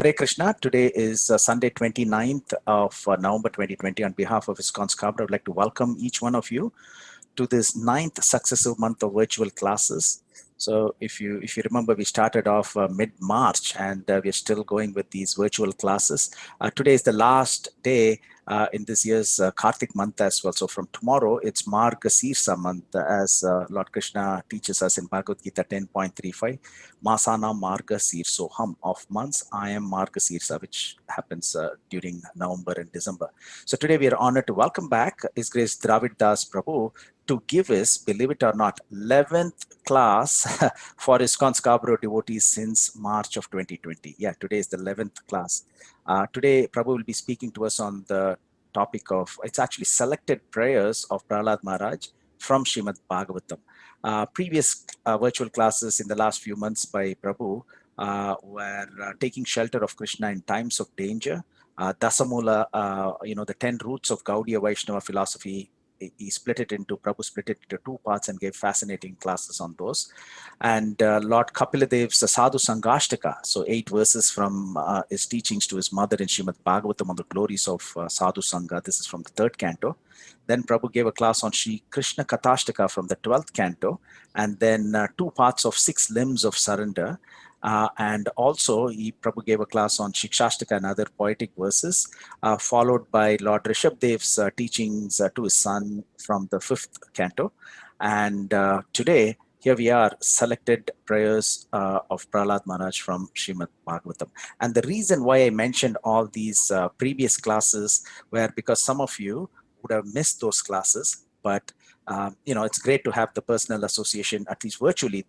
Hare Krishna. Today is Sunday 29th of November 2020. On behalf of ISKCON Scarborough, I would like to welcome each one of you to this ninth successive month of virtual classes. So if you remember, we started off mid-March and we're still going with these virtual classes. Today is the last day in this year's Kartik month as well. So from tomorrow, it's Margasirsa month, as Lord Krishna teaches us in Bhagavad Gita 10.35. Masana Margasirsoham, of months I am Margasirsa, which happens during November and December. So today we are honored to welcome back His Grace Dravida Prabhu to give us, believe it or not, 11th class for ISKCON Scarborough devotees since March of 2020. Yeah, today is the 11th class. Today, Prabhu will be speaking to us on the topic of, it's actually selected prayers of Prahlad Maharaj from Srimad Bhagavatam. Previous virtual classes in the last few months by Prabhu were taking shelter of Krishna in times of danger. Dasamula, the 10 roots of Gaudiya Vaishnava philosophy, he Prabhu split it into two parts and gave fascinating classes on those. And Lord Kapiladev's Sadhu Sangashtaka, so 8 verses from his teachings to his mother in Srimad Bhagavatam on the glories of Sadhu Sangha. This is from the 3rd canto. Then Prabhu gave a class on Sri Krishna Katashtika from the 12th canto, and then 2 parts of 6 limbs of surrender. And also, Prabhu gave a class on Shikshashtaka and other poetic verses, followed by Lord Rishabdev's teachings to his son from the 5th canto. And today, here we are, selected prayers of Prahlad Maharaj from Srimad Bhagavatam. And the reason why I mentioned all these previous classes were because some of you would have missed those classes, but it's great to have the personal association, at least virtually,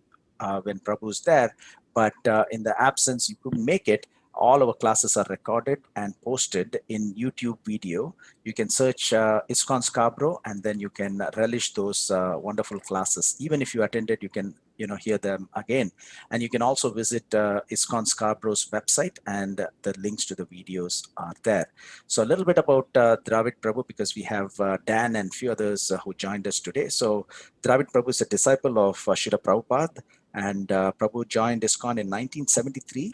when Prabhu's there. But in the absence, you couldn't make it. All our classes are recorded and posted in YouTube video. You can search ISKCON Scarborough, and then you can relish those wonderful classes. Even if you attended, you can hear them again. And you can also visit ISKCON Scarborough's website, and the links to the videos are there. So a little bit about Dravid Prabhu, because we have Dan and a few others who joined us today. So Dravid Prabhu is a disciple of Srila Prabhupada, and Prabhu joined ISKCON in 1973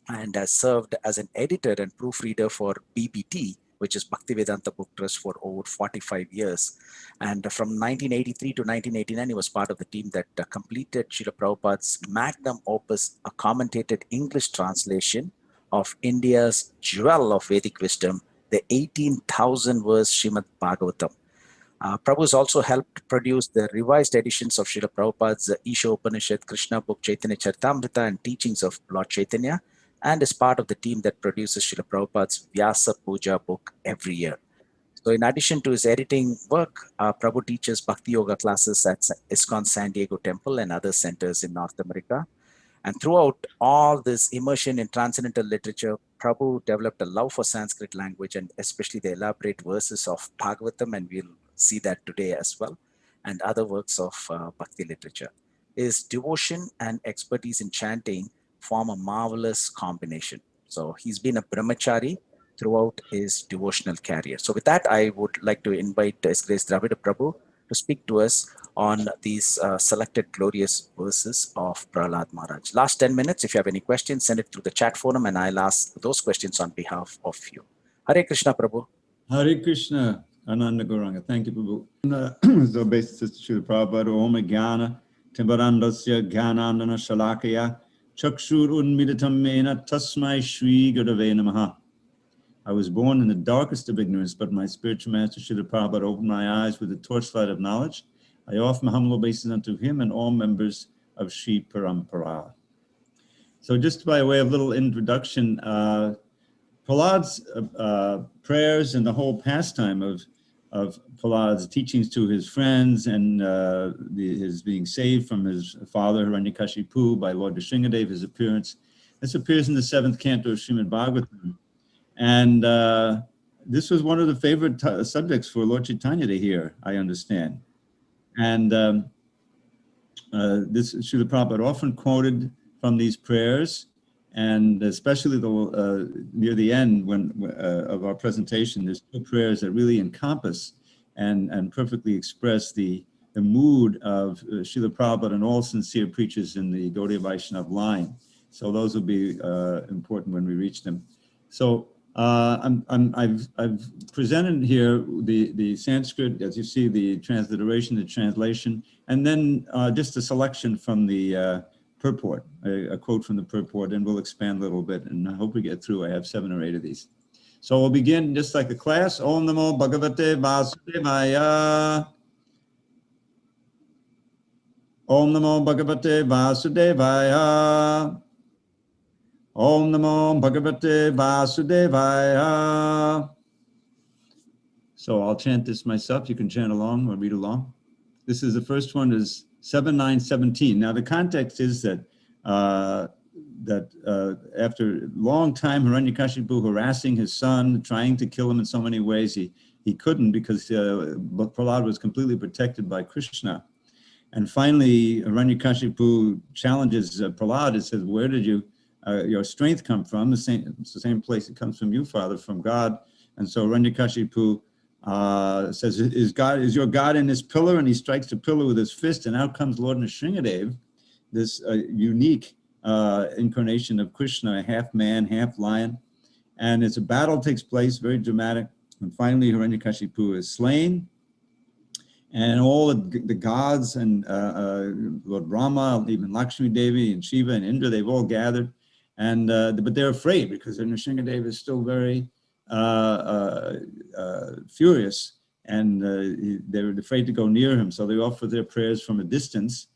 and has served as an editor and proofreader for BBT, which is Bhaktivedanta Book Trust, for over 45 years. And from 1983 to 1989, he was part of the team that completed Srila Prabhupada's magnum opus, a commentated English translation of India's jewel of Vedic wisdom, the 18,000 verse Srimad Bhagavatam. Prabhu has also helped produce the revised editions of Srila Prabhupada's Isha Upanishad, Krishna book, Chaitanya Charitamrita, and teachings of Lord Chaitanya, and is part of the team that produces Srila Prabhupada's Vyasa Puja book every year. So in addition to his editing work, Prabhu teaches Bhakti Yoga classes at ISKCON San Diego Temple and other centers in North America. And throughout all this immersion in transcendental literature, Prabhu developed a love for Sanskrit language, and especially the elaborate verses of Bhagavatam, and we'll see that today as well, and other works of Bhakti literature. His devotion and expertise in chanting form a marvelous combination. So he's been a brahmachari throughout his devotional career. So with that, I would like to invite His Grace Dravida Prabhu to speak to us on these selected glorious verses of Prahlad Maharaj. Last 10 minutes, if you have any questions, send it through the chat forum, and I'll ask those questions on behalf of you. Hare Krishna, Prabhu. Hare Krishna, Ananda Gauranga. Thank you, Prabhu. So, basis Srila Prabhupada, Om Jnana, Timbarandasya, Jnanandana Shalakaya, Chakshur Unmidatam Mena, Tasmai Shri Gurave Namaha. I was born in the darkest of ignorance, but my spiritual master Srila Prabhupada opened my eyes with the torchlight of knowledge. I offer my humble obeisance unto him and all members of Sri Parampara. So just by way of little introduction, Prahlad's prayers and the whole pastime of Prahlad's teachings to his friends and his being saved from his father Hiranyakashipu by Lord Nrsingadev, his appearance, this appears in the 7th canto of Srimad Bhagavatam. And this was one of the favorite subjects for Lord Chaitanya to hear, I understand. And this Srila Prabhupada often quoted from these prayers, and especially near the end of our presentation, there's 2 prayers that really encompass and perfectly express the mood of Srila Prabhupada and all sincere preachers in the Gaudiya Vaishnava line. So those will be important when we reach them. So I've presented here the Sanskrit, as you see, the transliteration, the translation, and then just a selection from the purport, a quote from the purport, and we'll expand a little bit, and I hope we get through. I have 7 or 8 of these. So we'll begin just like a class. Om Namo Bhagavate Vasudevaya. Om Namo Bhagavate Vasudevaya. Om Namo Bhagavate Vasudevaya. So I'll chant this myself. You can chant along or read along. This is the first one, is 7-9-17. Now the context is that after a long time, Hiranyakashipu harassing his son, trying to kill him in so many ways, he couldn't, because Prahlad was completely protected by Krishna. And finally, Hiranyakashipu challenges Prahlad and says, where did your strength come from? It's the same place it comes from you, Father, from God. And so Hiranyakashipu says, is your God in this pillar? And he strikes the pillar with his fist, and out comes Lord Nrsingadev, this unique incarnation of Krishna, half man, half lion. And as a battle takes place, very dramatic. And finally, Hiranyakashipu is slain. And all the gods and Lord Brahma, even Lakshmi Devi and Shiva and Indra, they've all gathered. And but they're afraid, because Nrsingadev is still very furious, and they're afraid to go near him. So they offer their prayers from a distance.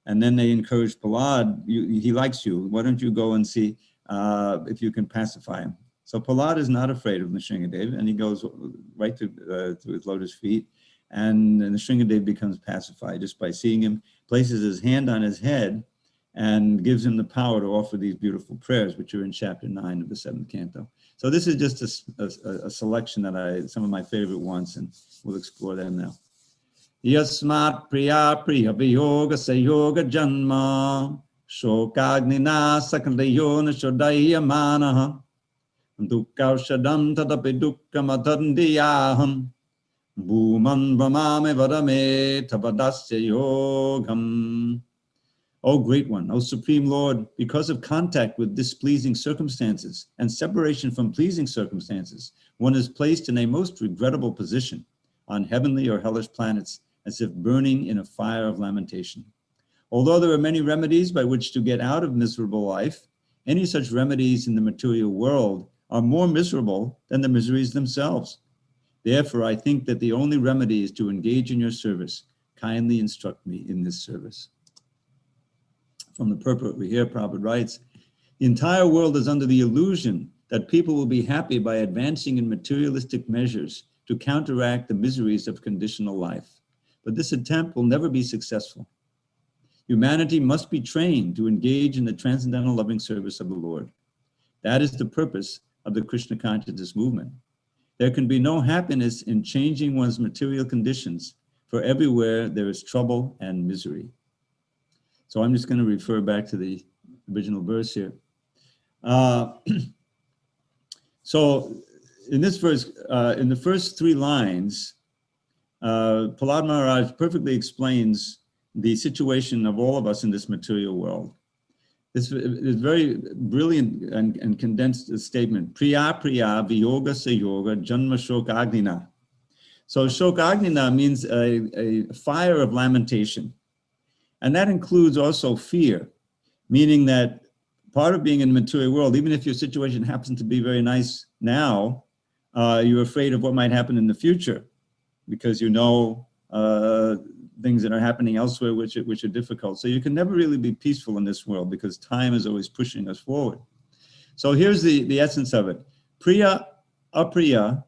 And then they encourage Prahlad, he likes you. Why don't you go and see if you can pacify him? So Prahlad is not afraid of Nrsingadev, and he goes right to his lotus feet. And Nrsingadev becomes pacified just by seeing him, places his hand on his head, and gives him the power to offer these beautiful prayers, which are in chapter 9 of the 7th canto. So this is just a selection that some of my favorite ones, and we'll explore them now. Yasmat priya priya viyoga sayoga janma shokagnina sakalayo nashodaya manaha dukkaushadam tadapi dukkamatandiyaham bhuman brahmame vadame tabadasya yogam. O Great One, O Supreme Lord, because of contact with displeasing circumstances and separation from pleasing circumstances, one is placed in a most regrettable position on heavenly or hellish planets, as if burning in a fire of lamentation. Although there are many remedies by which to get out of miserable life, any such remedies in the material world are more miserable than the miseries themselves. Therefore, I think that the only remedy is to engage in your service. Kindly instruct me in this service. From the purport we hear, Prabhupada writes, the entire world is under the illusion that people will be happy by advancing in materialistic measures to counteract the miseries of conditional life. But this attempt will never be successful. Humanity must be trained to engage in the transcendental loving service of the Lord. That is the purpose of the Krishna consciousness movement. There can be no happiness in changing one's material conditions, for everywhere there is trouble and misery. So I'm just going to refer back to the original verse here. So in this verse, in the first 3 lines, Prahlad Maharaj perfectly explains the situation of all of us in this material world. This is very brilliant and condensed statement. Priya priya viyoga sayoga janma shokagnina. So shokagnina means a fire of lamentation. And that includes also fear, meaning that part of being in the material world, even if your situation happens to be very nice now, you're afraid of what might happen in the future, because you know things that are happening elsewhere which are difficult. So you can never really be peaceful in this world, because time is always pushing us forward. So here's the essence of it. Priya, apriya,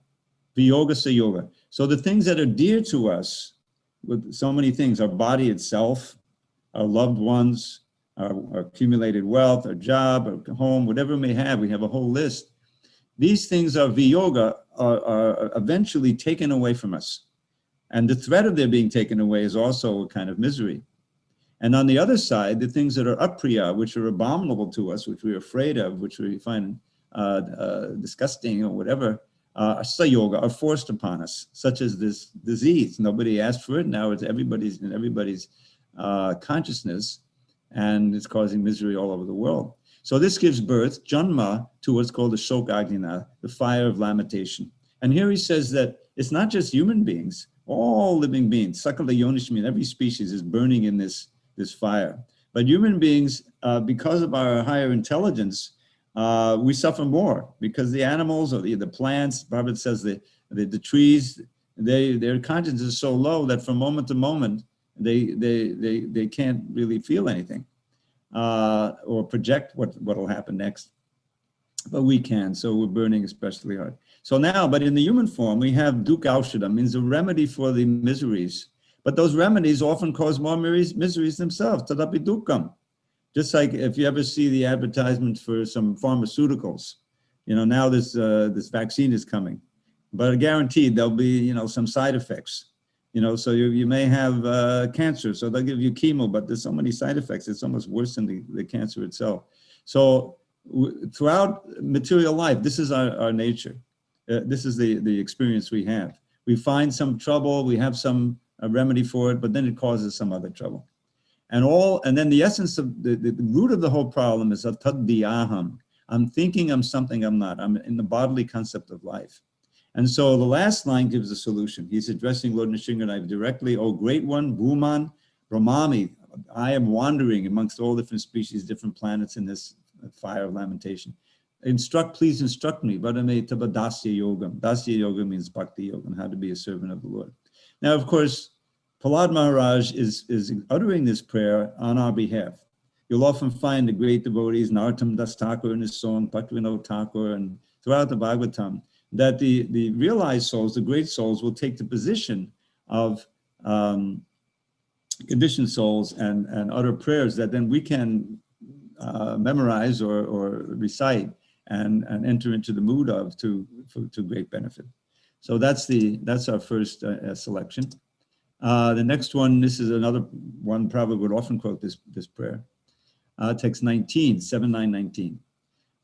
viyoga sayoga. So the things that are dear to us, with so many things, our body itself, our loved ones, our accumulated wealth, our job, our home, whatever we may have, we have a whole list. These things are viyoga, are eventually taken away from us. And the threat of their being taken away is also a kind of misery. And on the other side, the things that are apriya, which are abominable to us, which we're afraid of, which we find disgusting or whatever, sayoga, are forced upon us, such as this disease. Nobody asked for it. Now it's everybody's consciousness, and it's causing misery all over the world. So this gives birth, Janma, to what's called the Shokagnina, the fire of lamentation. And here he says that it's not just human beings, all living beings, Sakala Yonishmin, every species is burning in this fire. But human beings, because of our higher intelligence, we suffer more because the animals or the plants, Prabhupada says the trees, their conscience is so low that from moment to moment, they can't really feel anything or project what will happen next. But we can, so we're burning especially hard. So now, but in the human form, we have dukkha aushadha, means a remedy for the miseries. But those remedies often cause more miseries themselves, tadapi dukkham. Just like if you ever see the advertisements for some pharmaceuticals, now this vaccine is coming, but guaranteed there'll be, some side effects. So you may have cancer, so they'll give you chemo, but there's so many side effects, it's almost worse than the cancer itself. So throughout material life, this is our nature. This is the experience we have. We find some trouble, we have some remedy for it, but then it causes some other trouble. And then the essence of the root of the whole problem is atadhyaham. I'm thinking I'm something I'm not. I'm in the bodily concept of life. And so the last line gives a solution. He's addressing Lord Nrsimhadev directly. "O great one, Bhuman, Brahmami, I am wandering amongst all different species, different planets in this fire of lamentation. Please instruct me. Vadame tava dasya yogam." Dasya yoga means bhakti yoga, and how to be a servant of the Lord. Now, of course, Prahlad Maharaj is uttering this prayer on our behalf. You'll often find the great devotees, Narottam Das Thakur in his song, Bhaktivinoda Thakur, and throughout the Bhagavatam, that the realized souls, the great souls, will take the position of conditioned souls and utter prayers that then we can memorize or recite and enter into the mood of to great benefit. So that's our first selection. The next one, this is another one Prabhupada would often quote this prayer. Text 19, 7.9.19.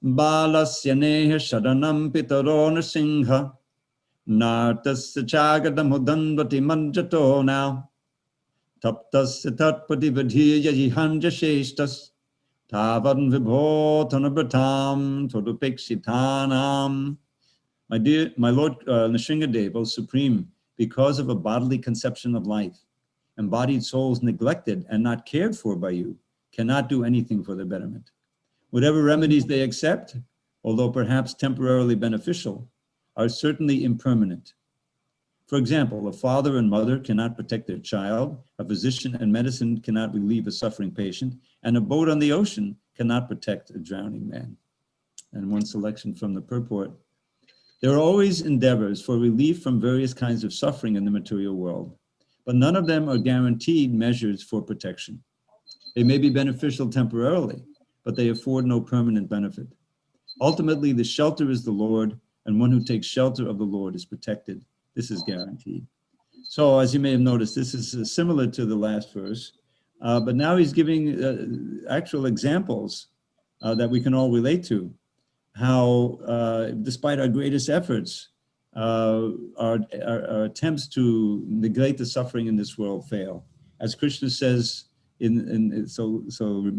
Balasya neha sharanam pitaro nrsimha nartasya chagadam udandvati manjato now taptasya tatpati vadhiya jihanja sheshtas tavan vibhotanabratam todupekshitanam. My Lord Nrsimhadev, O Supreme, because of a bodily conception of life, embodied souls neglected and not cared for by you cannot do anything for their betterment. Whatever remedies they accept, although perhaps temporarily beneficial, are certainly impermanent. For example, a father and mother cannot protect their child, a physician and medicine cannot relieve a suffering patient, and a boat on the ocean cannot protect a drowning man. And one selection from the purport. There are always endeavors for relief from various kinds of suffering in the material world, but none of them are guaranteed measures for protection. They may be beneficial temporarily, but they afford no permanent benefit. Ultimately, the shelter is the Lord, and one who takes shelter of the Lord is protected. This is guaranteed. So, as you may have noticed, this is similar to the last verse, but now he's giving actual examples that we can all relate to. How, despite our greatest efforts, our attempts to negate the suffering in this world fail. As Krishna says so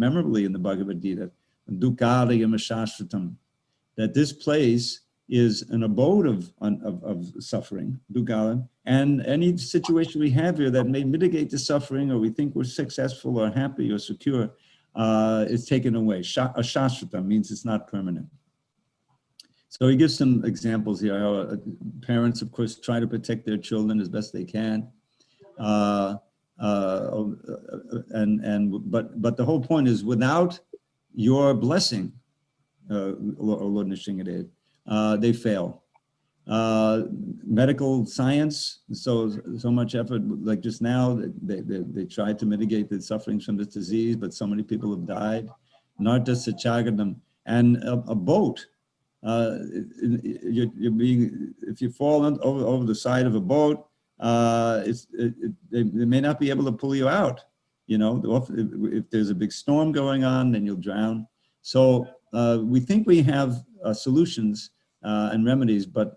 memorably in the Bhagavad Gita, dukkhalayam shashvatam, that this place is an abode of suffering, dukkha, and any situation we have here that may mitigate the suffering, or we think we're successful or happy or secure, is taken away. Shashvatam means it's not permanent. So he gives some examples here. How parents, of course, try to protect their children as best they can, but the whole point is, without your blessing, Lord Nrsimhadev, they fail. Medical science, so much effort. Like just now, they tried to mitigate the sufferings from this disease, but so many people have died. Narta Sachagadam, and a boat. You're being, if you fall over the side of a boat, they may not be able to pull you out. If there's a big storm going on, then you'll drown. So we think we have solutions and remedies, but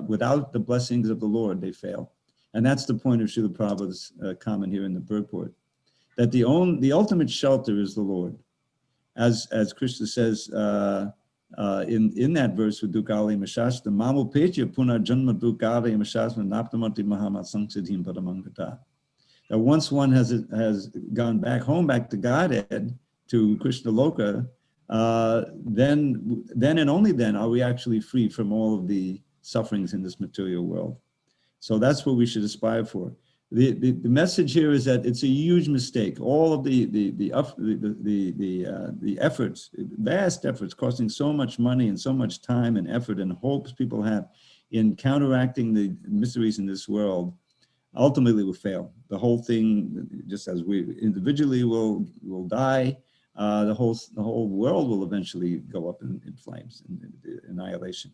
without the blessings of the Lord, they fail. And that's the point of Srila Prabhupada's comment here in the purport, that the ultimate shelter is the Lord. as Krishna says in that verse with Dukali Mashastra, Mamu Pecha Puna Janma Dukali Mashastra Naptamati Mahamat Sanksidhim Padamangata. That once one has gone back to Godhead, to Krishna Loka, then and only then are we actually free from all of the sufferings in this material world. So that's what we should aspire for. The message here is that it's a huge mistake. All of the efforts, vast efforts, costing so much money and so much time and effort and hopes people have in counteracting the miseries in this world, ultimately will fail. The whole thing, just as we individually will die, the whole world will eventually go up in flames, in annihilation.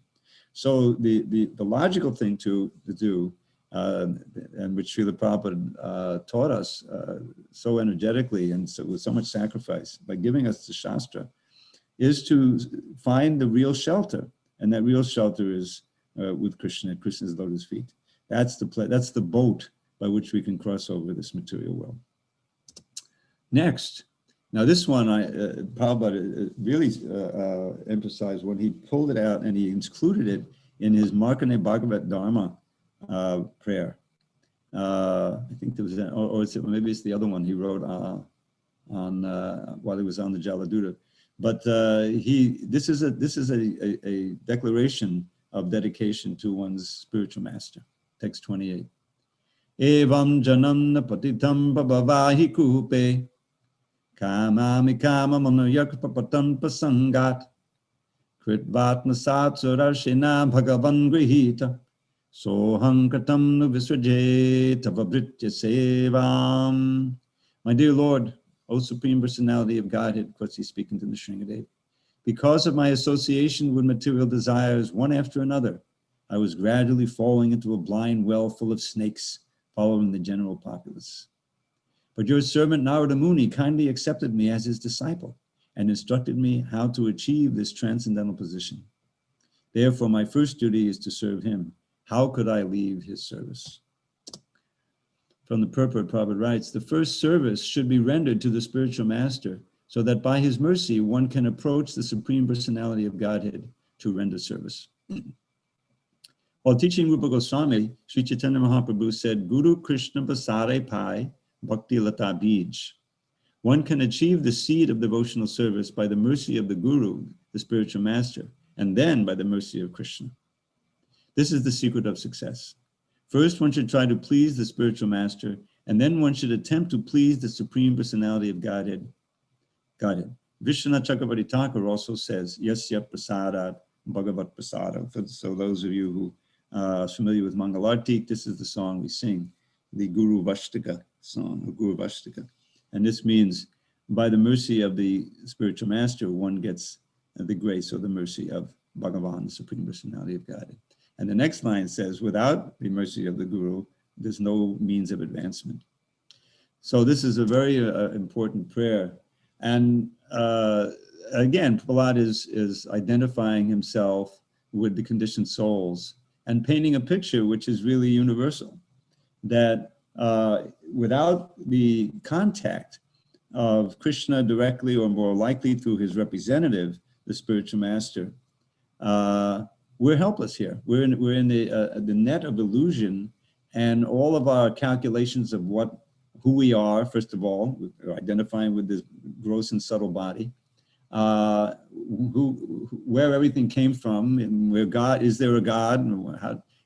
So the logical thing to do, and which Srila Prabhupada taught us so energetically and with so much sacrifice by giving us the Shastra, is to find the real shelter, and that real shelter is with Krishna at Krishna's lotus feet. That's the boat by which we can cross over this material world. Next, now this one Prabhupada really emphasized when he pulled it out and he included it in his Markandeya Bhagavat Dharma prayer. I think there was that, or maybe it's the other one he wrote on while he was on the Jaladuta. But this is a declaration of dedication to one's spiritual master. Text 28. Evam janam patitam pabhavahi kupe kamami kamamanyak papatan pasangat kritvatma satsurarshina bhagavan grihita soham kratam nu visraje tavabritya sevam. My dear Lord, O Supreme Personality of Godhead, of course he's speaking to the Shringadev, because of my association with material desires one after another, I was gradually falling into a blind well full of snakes, following the general populace. But your servant Narada Muni kindly accepted me as his disciple and instructed me how to achieve this transcendental position. Therefore, my first duty is to serve him. How could I leave his service? From the purport, Prabhupada writes, the first service should be rendered to the spiritual master so that by his mercy, one can approach the Supreme Personality of Godhead to render service. While teaching Rupa Goswami, Sri Chaitanya Mahaprabhu said, Guru Krishna Vasare Pai Bhakti Lata Bij. One can achieve the seed of devotional service by the mercy of the Guru, the spiritual master, and then by the mercy of Krishna. This is the secret of success. First, one should try to please the spiritual master, and then one should attempt to please the Supreme Personality of Godhead. Vishwanath Chakravarti Thakur also says, Yasya Prasadat Bhagavat Prasada. So those of you who familiar with Mangalartik, this is the song we sing, the Guru Vashtaka song, or Guru Vashtaka. And this means by the mercy of the spiritual master, one gets the grace or the mercy of Bhagavan, the Supreme Personality of Godhead. And the next line says, without the mercy of the Guru, there's no means of advancement. So this is a very important prayer. And again, Prahlad is identifying himself with the conditioned souls and painting a picture which is really universal, that without the contact of Krishna directly or more likely through his representative, the spiritual master, we're helpless here. We're in the net of illusion, and all of our calculations of who we are, first of all, identifying with this gross and subtle body, where everything came from, and where God, is there a God,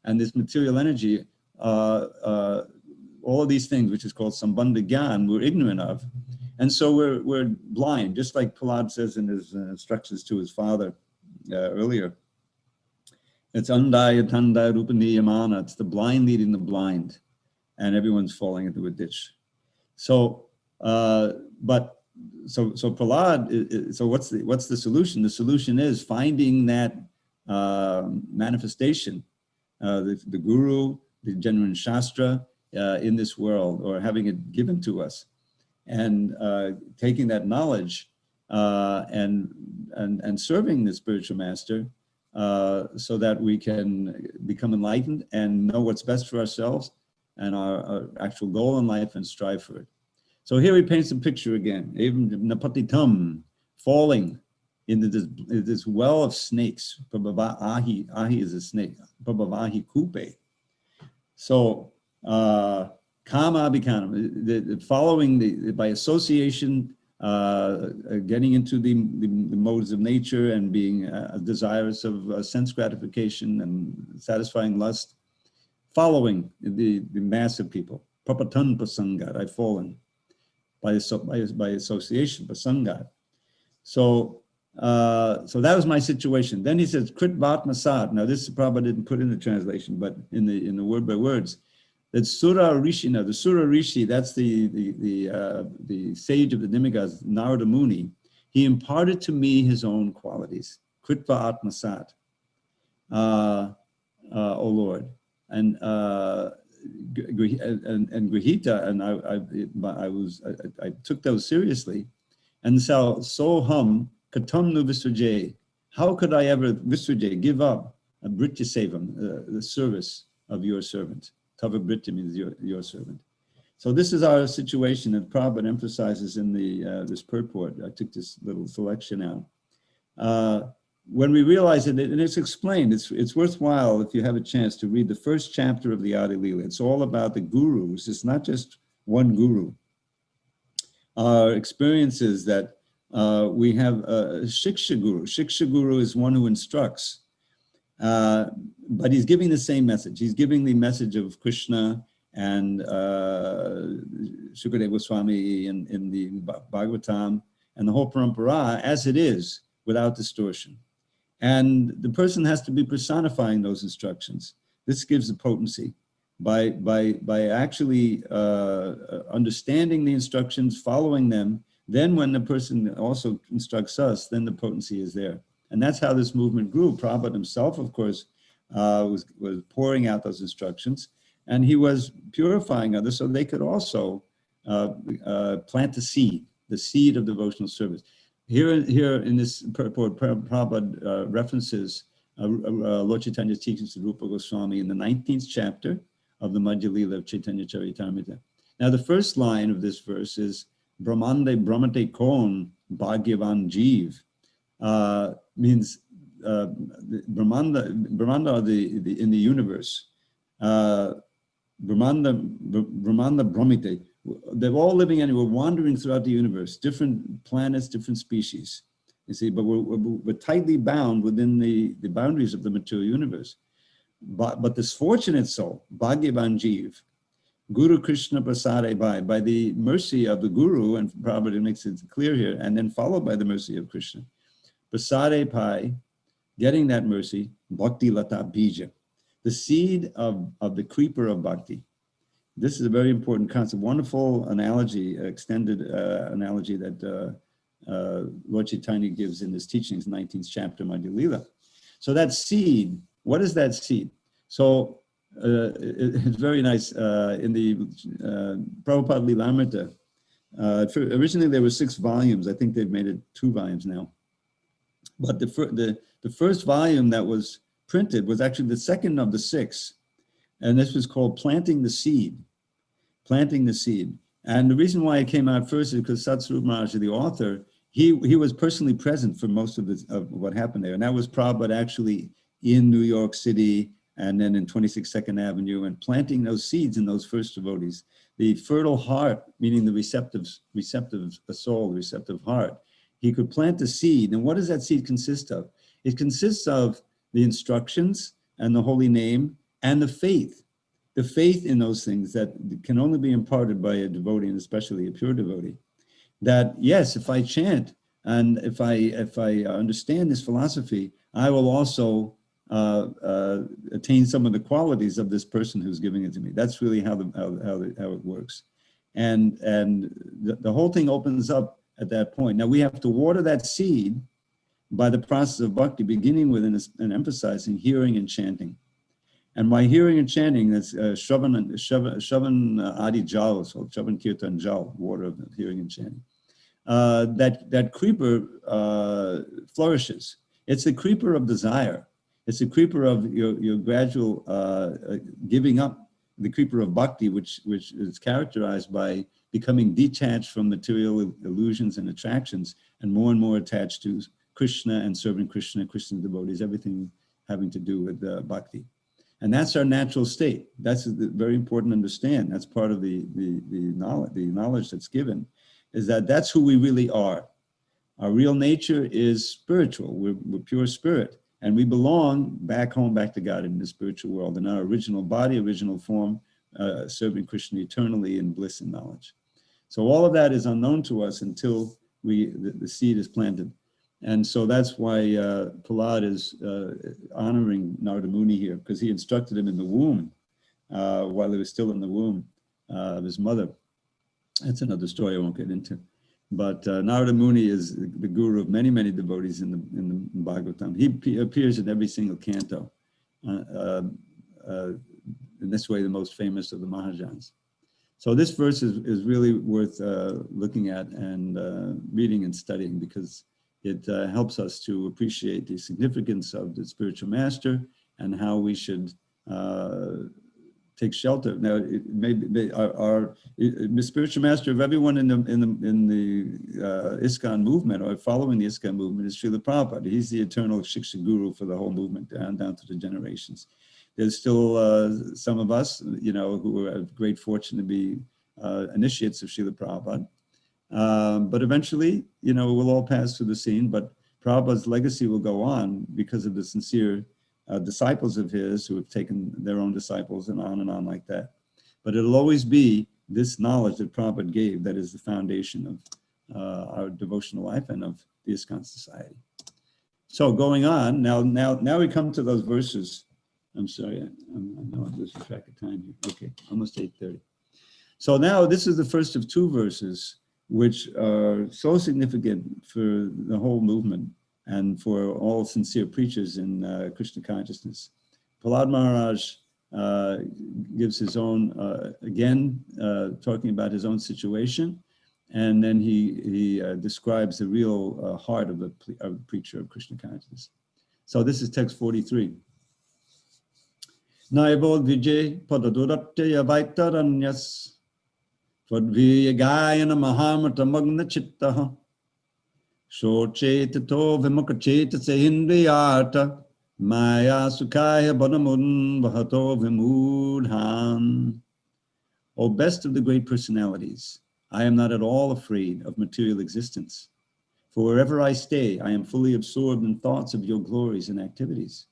and this material energy, all of these things, which is called Sambandha Gyan, we're ignorant of. And so we're blind, just like Prahlad says in his instructions to his father earlier. It's Andaya Tandaya Rupaniyamana, it's the blind leading the blind, and everyone's falling into a ditch. So, So Prahlad, so what's the solution? The solution is finding that manifestation, the Guru, the genuine Shastra in this world, or having it given to us, and taking that knowledge and serving the spiritual master so that we can become enlightened and know what's best for ourselves and our actual goal in life and strive for it. So here he paints a picture again. Even napatitam, falling into this well of snakes. Ahi is a snake. Prabhavahi kupe. So kama abhikanam, following by association, getting into the modes of nature and being desirous of sense gratification and satisfying lust, following the mass of people. Papatan pasangat, I've fallen by association, pasangat. So that was my situation. Then he says, Krit Vatma Sad. Now this Prabhupada didn't put in the translation, but in the word by words, that Sura Rishi. Now the Sura Rishi, that's the sage of the demigods, Narada Muni. He imparted to me his own qualities. Kritva Atma Sat, O Lord, and Grihita, and I took those seriously. And so hum katam nu visvajay. How could I ever visvajay, give up a britya sevam, the service of your servant? Tava britya means your servant. So this is our situation that Prabhupada emphasizes in this purport. I took this little selection out. When we realize it, and it's explained, it's worthwhile if you have a chance to read the first chapter of the Adi Lila. It's all about the gurus. It's not just one guru. Our experiences that we have a Shiksha Guru. Shiksha Guru is one who instructs, but he's giving the same message. He's giving the message of Krishna and Shukadeva Goswami in the Bhagavatam and the whole parampara as it is, without distortion. And the person has to be personifying those instructions. This gives the potency. By actually understanding the instructions, following them, then when the person also instructs us, then the potency is there. And that's how this movement grew. Prabhupada himself, of course, was pouring out those instructions, and he was purifying others so they could also plant the seed of devotional service. Here in this purport, Prabhupada references Lord Chaitanya's teachings to Rupa Goswami in the 19th chapter of the Madhya Lila of Chaitanya Charitamrita. Now the first line of this verse is Brahmande Brahmate Kon Bhagyavan Jeev, means Brahmanda are in the universe. Brahmanda Brahmite. They're all living anywhere, wandering throughout the universe, different planets, different species. You see, but we're tightly bound within the boundaries of the material universe. But this fortunate soul, Bhagyavan Jeev, Guru Krishna Prasade by the mercy of the Guru, and Prabhupada makes it clear here, and then followed by the mercy of Krishna. Prasade Pai, getting that mercy, Bhakti Lata Bija, the seed of the creeper of Bhakti. This is a very important concept, wonderful analogy, extended analogy that Lord Chaitanya gives in his teachings, 19th chapter, Madhya Lila. So that seed, what is that seed? So it's very nice in the Prabhupada Lilamrita. Originally there were 6 volumes. I think they've made it 2 volumes now. But the first volume that was printed was actually the second of the 6. And this was called Planting the Seed. Planting the Seed. And the reason why it came out first is because Satsvarupa Maharaj, the author, he was personally present for most of what happened there. And that was Prabhupada actually in New York City and then in 26 Second Avenue and planting those seeds in those first devotees. The fertile heart, meaning the receptive soul, receptive heart. He could plant the seed. And what does that seed consist of? It consists of the instructions and the holy name and the faith in those things that can only be imparted by a devotee, and especially a pure devotee. That yes, if I chant and if I understand this philosophy, I will also attain some of the qualities of this person who's giving it to me. That's really how it works, and the whole thing opens up at that point. Now we have to water that seed by the process of bhakti, beginning with and emphasizing hearing and chanting. And by hearing and chanting, that's Shravan Adi Jal, so Shravan Kirtan Jal, water of hearing and chanting. That creeper flourishes. It's the creeper of desire. It's the creeper of your gradual giving up, the creeper of bhakti, which is characterized by becoming detached from material illusions and attractions, and more attached to Krishna and serving Krishna, Krishna devotees, everything having to do with bhakti. And that's our natural state. That's very important to understand. That's part of the knowledge that's given, is that that's who we really are. Our real nature is spiritual. We're pure spirit. And we belong back home, back to God in the spiritual world, in our original body, original form, serving Krishna eternally in bliss and knowledge. So all of that is unknown to us until the seed is planted. And so that's why Prahlad is honoring Narada Muni here, because he instructed him in the womb, while he was still in the womb of his mother. That's another story I won't get into. But Narada Muni is the guru of many devotees in the Bhagavatam. He appears in every single canto. In this way, the most famous of the Mahajans. So this verse is really worth looking at and reading and studying, because it helps us to appreciate the significance of the spiritual master and how we should take shelter. Now, it may be the spiritual master of everyone in the ISKCON movement, or following the ISKCON movement, is Srila Prabhupada. He's the eternal Shiksha guru for the whole movement, down to the generations. There's still some of us, who have great fortune to be initiates of Srila Prabhupada. But eventually, we'll all pass through the scene, but Prabhupada's legacy will go on because of the sincere disciples of his who have taken their own disciples and on like that. But it'll always be this knowledge that Prabhupada gave that is the foundation of our devotional life and of the ISKCON society. So going on, now we come to those verses. I'm sorry, I know I'm losing track of time here. Okay, almost 8:30. So now this is the first of two verses which are so significant for the whole movement and for all sincere preachers in Krishna consciousness. Prahlad Maharaj gives his own, again, talking about his own situation, and then he describes the real heart of the preacher of Krishna consciousness. So this is text 43. Naivod Vijay Padaduratya Vaitaranyas Vadviyagayana Mahamata Magna Chittaha Shochetito Vimukacheta Sehindriyata Maya Sukhaya Banamun Vahato Vimudhan. O best of the great personalities, I am not at all afraid of material existence. For wherever I stay, I am fully absorbed in thoughts of your glories and activities.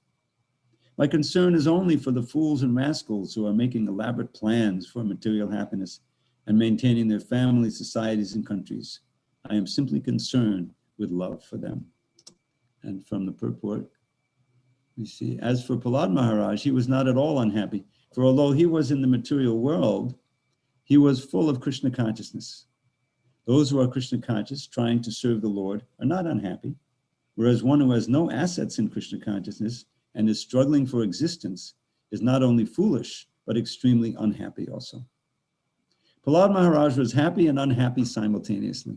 My concern is only for the fools and rascals who are making elaborate plans for material happiness and maintaining their families, societies, and countries. I am simply concerned with love for them. And from the purport, we see, as for Prahlad Maharaj, he was not at all unhappy, for although he was in the material world, he was full of Krishna consciousness. Those who are Krishna conscious, trying to serve the Lord, are not unhappy, whereas one who has no assets in Krishna consciousness and is struggling for existence is not only foolish, but extremely unhappy also. Prahlad Maharaj was happy and unhappy simultaneously.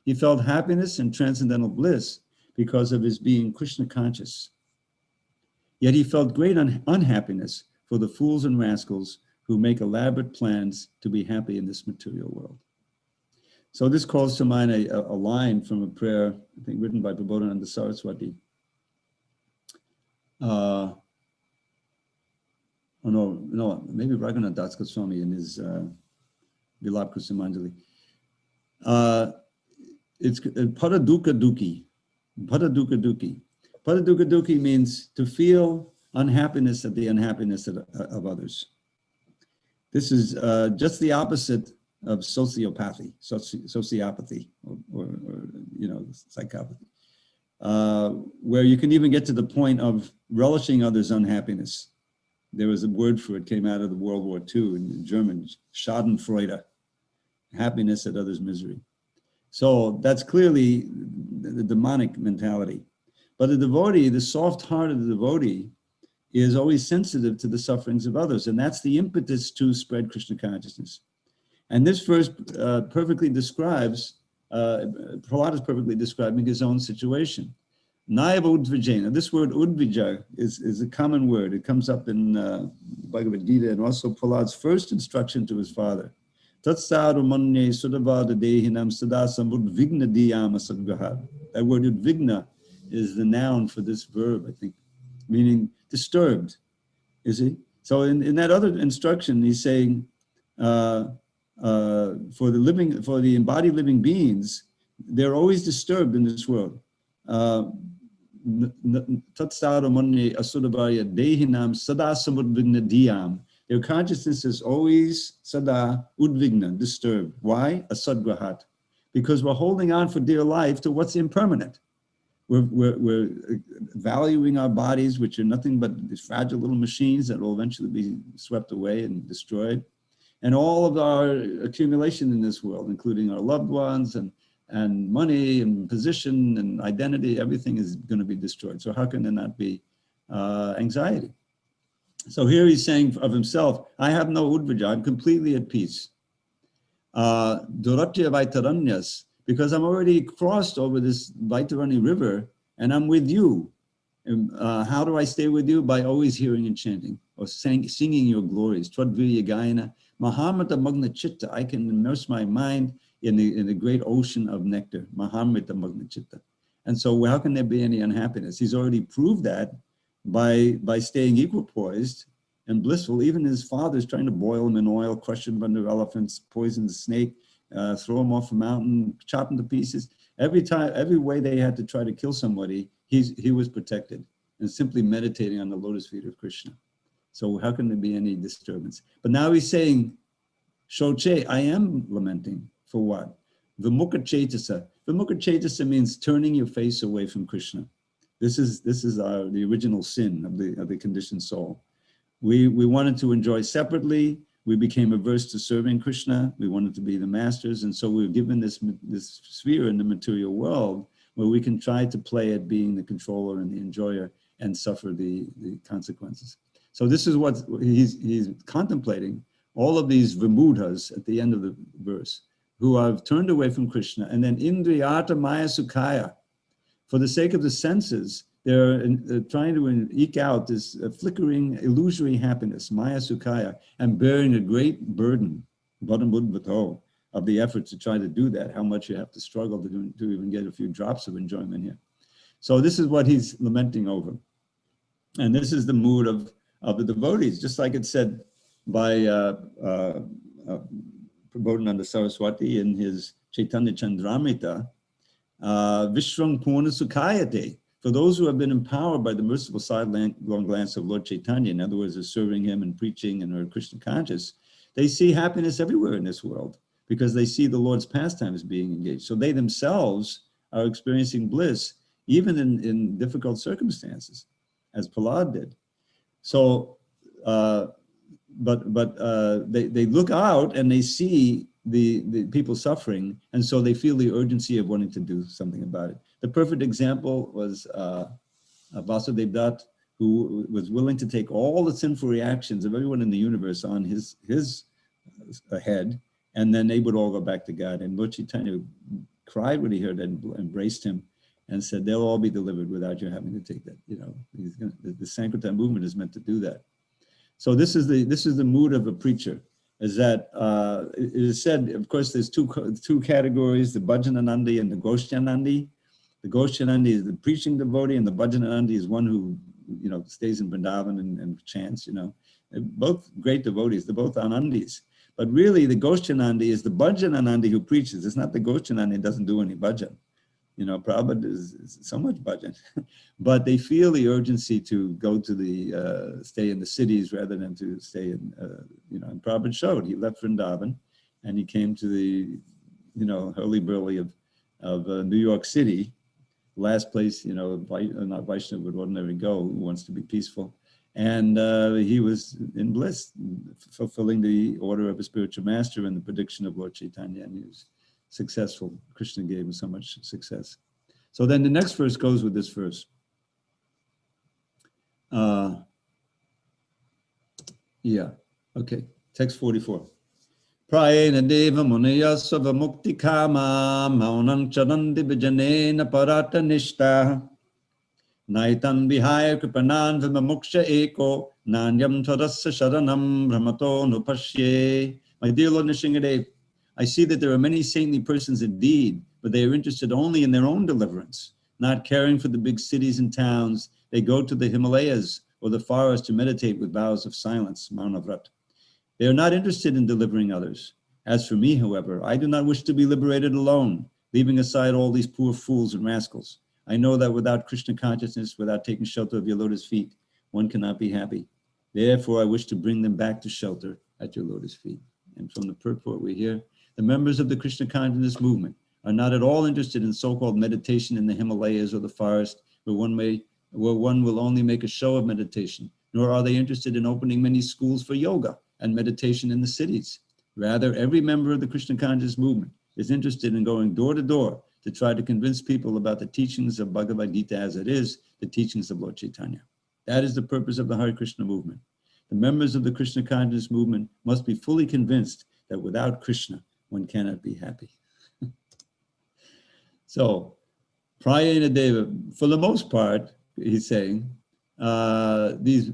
He felt happiness and transcendental bliss because of his being Krishna conscious. Yet he felt great unhappiness for the fools and rascals who make elaborate plans to be happy in this material world. So this calls to mind a line from a prayer, I think written by Prabodhananda Saraswati. Maybe Raghunath Das Goswami in his Vilap Kusumanjali. It's Paraduka Duki. Paraduka Duki. Paraduka Duki means to feel unhappiness at the unhappiness of others. This is just the opposite of sociopathy, or psychopathy, where you can even get to the point of relishing others' unhappiness. There was a word for it, came out of the World War II in German, Schadenfreude, happiness at others' misery. So that's clearly the demonic mentality. But the devotee, the soft-hearted devotee, is always sensitive to the sufferings of others, and that's the impetus to spread Krishna consciousness. And this verse perfectly describes, Prahlad is perfectly describing his own situation. Naiva udvijena. This word udvija is a common word. It comes up in Bhagavad Gita and also Prahlad's first instruction to his father. Tatsaru manye sudavada dehinam sada samud vigna diyama sadgahat. That word vigna is the noun for this verb, I think, meaning disturbed. You see? So in that other instruction, he's saying for the embodied living beings, they're always disturbed in this world. Tatsara manye asudabaya dehinam sada samudvigna diyam. Their consciousness is always sada udvigna, disturbed. Why? Asadgrahat. Because we're holding on for dear life to what's impermanent. We're valuing our bodies, which are nothing but these fragile little machines that will eventually be swept away and destroyed. And all of our accumulation in this world, including our loved ones and money and position and identity, everything is going to be destroyed. So how can there not be anxiety? So here he's saying of himself, I have no udvaja, I'm completely at peace. Duratya Vaitaranyas, because I'm already crossed over this Vaitarani river and I'm with you. How do I stay with you? By always hearing and chanting or singing your glories. Twadvirya Gayana, Mahamrita Magna Chitta. I can immerse my mind in the great ocean of nectar. Mahamrita Magna Chitta. And so how can there be any unhappiness? He's already proved that by staying equipoised and blissful. Even his father's trying to boil him in oil, crush him under elephants, poison the snake, throw him off a mountain, chop him to pieces. Every way they had to try to kill somebody, he was protected and simply meditating on the lotus feet of Krishna. So how can there be any disturbance? But now he's saying, Shoche, I am lamenting for what? Vimukha Chaitasa. Vimukha Chaitasa means turning your face away from Krishna. This is the original sin of the conditioned soul. We wanted to enjoy separately. We became averse to serving Krishna. We wanted to be the masters. And so we were given this sphere in the material world where we can try to play at being the controller and the enjoyer and suffer the consequences. So this is what he's contemplating, all of these vimudhas at the end of the verse, who have turned away from Krishna. And then indriyata maya sukhaya, for the sake of the senses, they're trying to eke out this flickering, illusory happiness, maya sukhaya, and bearing a great burden, of the effort to try to do that, how much you have to struggle to even get a few drops of enjoyment here. So this is what he's lamenting over. And this is the mood of the devotees, just like it's said by Prabodhananda Saraswati in his Chaitanya Chandramrita, Vishrang Purna Sukhayate. For those who have been empowered by the merciful sidelong glance of Lord Chaitanya, in other words, are serving him and preaching and are Krishna conscious, they see happiness everywhere in this world because they see the Lord's pastimes being engaged. So they themselves are experiencing bliss, even in difficult circumstances, as Prahlad did. So, they look out and they see the people suffering, and so they feel the urgency of wanting to do something about it. The perfect example was Vasudev Dutt, who was willing to take all the sinful reactions of everyone in the universe on his head, and then they would all go back to God. And Lord Chaitanya cried when he heard that and embraced him and said, they'll all be delivered without you having to take that. You know, the Sankirtan movement is meant to do that. So this is the mood of a preacher, is that it is said, of course, there's two categories, the Bhajananandi and the Goshtyanandi. The Goshtyanandi is the preaching devotee, and the Bhajananandi is one who, you know, stays in Vrindavan and chants, you know. They're both great devotees, they're both Anandis. But really, the Goshtyanandi is the Bhajananandi who preaches. It's not the Goshtyanandi who doesn't do any bhajan. You know, Prabhupada is so much bhajan. But they feel the urgency to go to stay in the cities rather than to stay in, you know, and Prabhupada showed. He left Vrindavan and he came to the, you know, hurly-burly of New York City, last place, you know, not Vaishnava would ordinarily go, who wants to be peaceful. And he was in bliss, fulfilling the order of a spiritual master and the prediction of Lord Chaitanya, and he was successful. Krishna gave him so much success. So then the next verse goes with this verse. Text 44. Prayena deva munaya sava mukti kama maunam charandi vijanena parata nishta naitan vihaya kripanan vimamuksha eko nanyam tadasya sharanam brahmato nupashye. My dear Lord Nrsingadev, I see that there are many saintly persons indeed, but they are interested only in their own deliverance, not caring for the big cities and towns. They go to the Himalayas or the forest to meditate with vows of silence, Maunavrat. They are not interested in delivering others. As for me, however, I do not wish to be liberated alone, leaving aside all these poor fools and rascals. I know that without Krishna consciousness, without taking shelter of your lotus feet, one cannot be happy. Therefore, I wish to bring them back to shelter at your lotus feet. And from the purport we hear, the members of the Krishna consciousness movement are not at all interested in so-called meditation in the Himalayas or the forest, where one will only make a show of meditation, nor are they interested in opening many schools for yoga and meditation in the cities. Rather, every member of the Krishna consciousness movement is interested in going door to door to try to convince people about the teachings of Bhagavad Gita as it is, the teachings of Lord Chaitanya. That is the purpose of the Hare Krishna movement. The members of the Krishna consciousness movement must be fully convinced that without Krishna, one cannot be happy. So, Prayena Deva, for the most part, he's saying, these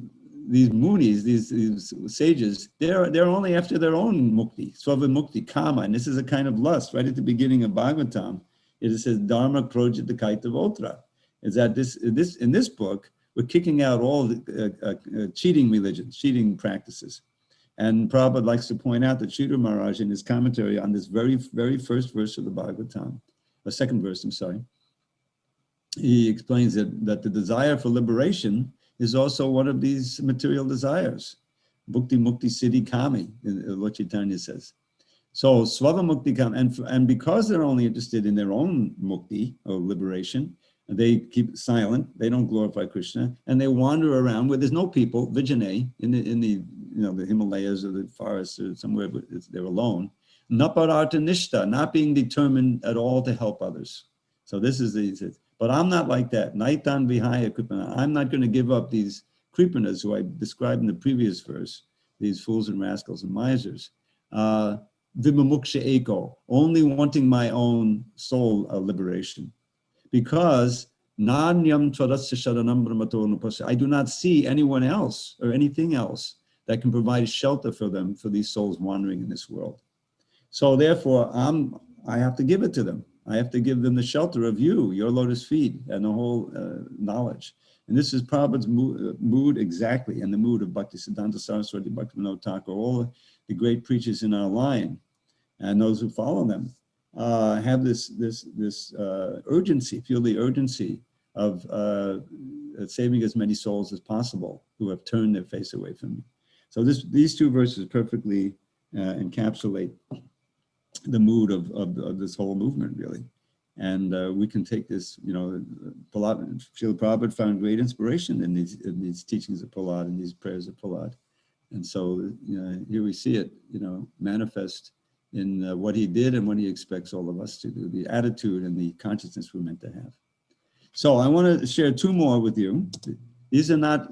munis, these sages, they're only after their own mukti, svava mukti, kama, and this is a kind of lust. Right at the beginning of Bhagavatam, it says dharma projita kaita votra. Is that in this book we're kicking out all the cheating religions, cheating practices. And Prabhupada likes to point out that Sridhar Maharaj in his commentary on this very first verse of the Bhagavatam, the second verse, I'm sorry, he explains that the desire for liberation is also one of these material desires. Bhukti mukti siddhi kami, Lord Chaitanya says. So svava mukti kami, and because they're only interested in their own mukti or liberation, they keep silent, they don't glorify Krishna, and they wander around where there's no people, vijane, in the the Himalayas or the forests or somewhere they're alone. Naparartha nishta, not being determined at all to help others. So this is but I'm not like that. Naitan vihaya kripana. I'm not going to give up these kripanas who I described in the previous verse, these fools and rascals and misers. Vimamuksha eko, only wanting my own soul liberation. Because nanyam tvarasya sharanam brahmato nupasya, I do not see anyone else or anything else that can provide shelter for them, for these souls wandering in this world. So therefore, I have to give it to them. I have to give them the shelter of you, your lotus feet, and the whole knowledge. And this is Prabhupada's mood exactly, and the mood of Bhaktisiddhanta Saraswati, Bhaktivinoda Thakur, all the great preachers in our line, and those who follow them, have this urgency, feel the urgency of saving as many souls as possible who have turned their face away from me. So these two verses perfectly encapsulate the mood of this whole movement, really. And we can take this, Srila Prabhupada found great inspiration in these teachings of Prahlad and these prayers of Prahlad. And so here we see it, manifest in what he did and what he expects all of us to do, the attitude and the consciousness we're meant to have. So I want to share two more with you. These are not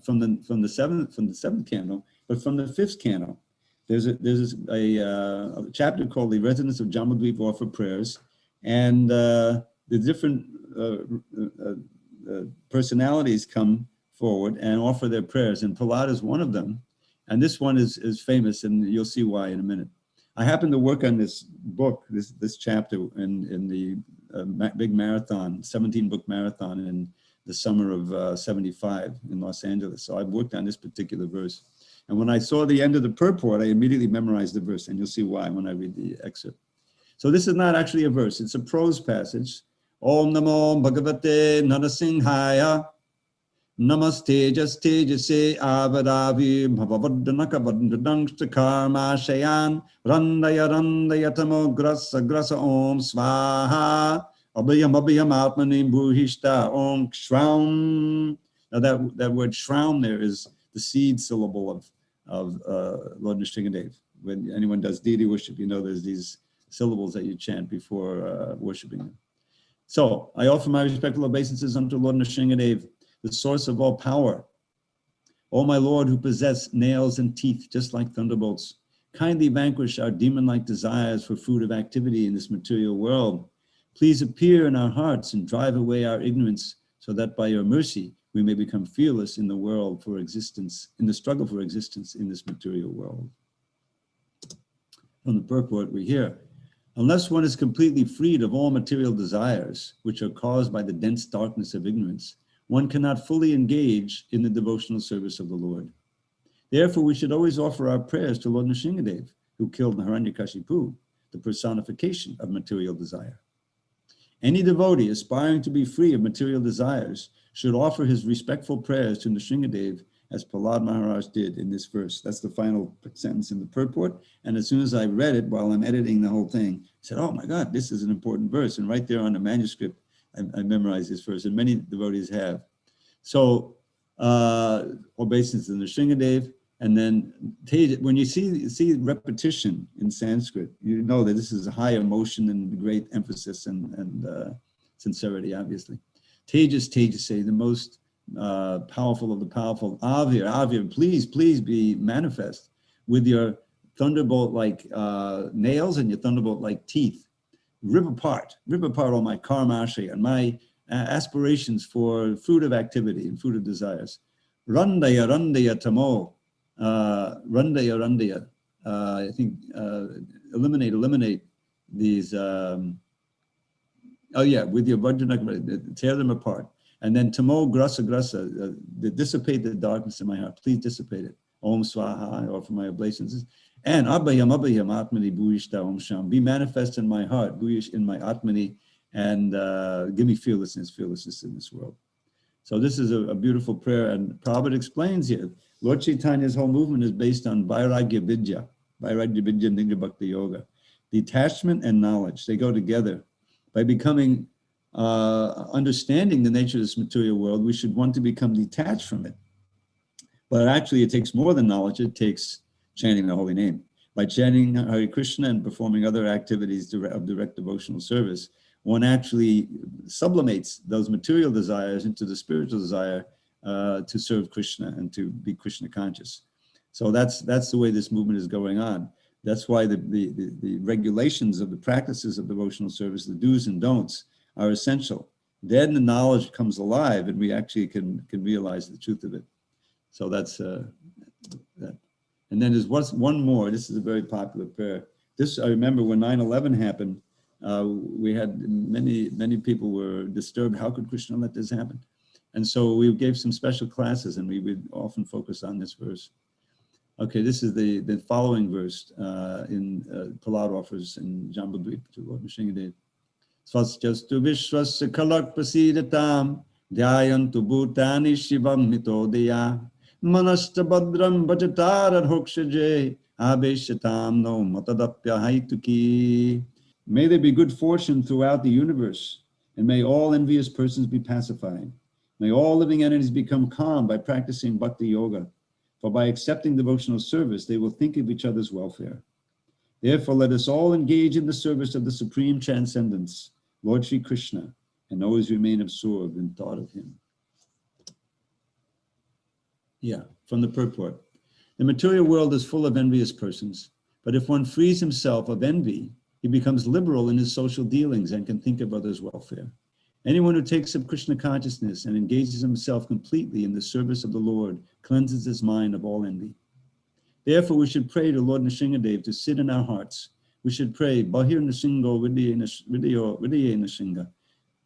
from the seventh canto, but from the fifth canto. There's a chapter called "The Residents of Jambudvipa Offer Prayers," and the different personalities come forward and offer their prayers, and Prahlad is one of them. And this one is famous, and you'll see why in a minute. I happened to work on this book, this chapter, in the big marathon, 17-book marathon in the summer of 75 in Los Angeles. So I worked on this particular verse. And when I saw the end of the purport, I immediately memorized the verse, and you'll see why when I read the excerpt. So this is not actually a verse, it's a prose passage. Om Namo Bhagavate Narasimhaya Namaste Jastejase Avadavi Bhavavaddanaka Vaddanangsta Karma Shayan Randaya Tamo Grasa Om Svaha Abhayam Atmanim Bhuhishta Om Shraum. Now that word Shraum there is the seed syllable of Lord Nrsimhadev. When anyone does deity worship, there's these syllables that you chant before worshiping him. So I offer my respectful obeisances unto Lord Nrsimhadev, the source of all power. O my Lord, who possess nails and teeth just like thunderbolts, kindly vanquish our demon-like desires for fruit of activity in this material world. Please appear in our hearts and drive away our ignorance, so that by your mercy we may become fearless in the world for existence, in the struggle for existence in this material world. From the purport we hear, unless one is completely freed of all material desires, which are caused by the dense darkness of ignorance, one cannot fully engage in the devotional service of the Lord. Therefore, we should always offer our prayers to Lord Nrsingadev, who killed Hiranyakashipu, the personification of material desire. Any devotee aspiring to be free of material desires should offer his respectful prayers to Nrsingadev, as Prahlad Maharaj did in this verse. That's the final sentence in the purport. And as soon as I read it while I'm editing the whole thing, I said, oh my God, this is an important verse. And right there on the manuscript, I memorized this verse, and many devotees have. So, obeisance to Nrsingadev. And then when you see repetition in Sanskrit, you know that this is a high emotion and great emphasis and sincerity, obviously. Tejase, the most powerful of the powerful. Avir, please be manifest with your thunderbolt-like nails and your thunderbolt-like teeth. Rip apart all my karmasha and my aspirations for fruit of activity and fruit of desires. Randaya tamo. Randaya. I think eliminate these. With your vajranak, tear them apart. And then tamo grasa, dissipate the darkness in my heart. Please dissipate it. Om swaha, or for my oblations. And abhayam atmani bhuyishta om sham. Be manifest in my heart, bhuyish in my atmani, and give me fearlessness in this world. So this is a beautiful prayer, and Prabhupada explains here, Lord Chaitanya's whole movement is based on Vairagya Vidya Nigya Bhakti Yoga. Detachment and knowledge, they go together. By becoming, understanding the nature of this material world, we should want to become detached from it. But actually it takes more than knowledge, it takes chanting the holy name. By chanting Hare Krishna and performing other activities of direct devotional service, one actually sublimates those material desires into the spiritual desire to serve Krishna and to be Krishna conscious. So that's the way this movement is going on. That's why the regulations of the practices of devotional service, the do's and don'ts, are essential. Then the knowledge comes alive and we actually can realize the truth of it. So that's that. And then there's one more. This is a very popular prayer. This, I remember when 9/11 happened, we had many people were disturbed. How could Krishna let this happen? And so we gave some special classes and we would often focus on this verse. Okay, this is the following verse in Prahlad offers in Jambudvip to Lord Nrsingadev. Swasyastu vishwasya kalak prasidatam dhyayantu bhutani shivam mitodaya manasta badram bhajatar hokshaje abeshatam no matadapya haituki. May there be good fortune throughout the universe, and may all envious persons be pacified. May all living entities become calm by practicing bhakti yoga, for by accepting devotional service, they will think of each other's welfare. Therefore, let us all engage in the service of the Supreme Transcendence, Lord Sri Krishna, and always remain absorbed in thought of him. Yeah, from the purport. The material world is full of envious persons, but if one frees himself of envy, he becomes liberal in his social dealings and can think of others' welfare. Anyone who takes up Krishna consciousness and engages himself completely in the service of the Lord cleanses his mind of all envy. Therefore, we should pray to Lord Nrsingadev to sit in our hearts. We should pray, Bahir Nrsingo Vidya Nrsinga.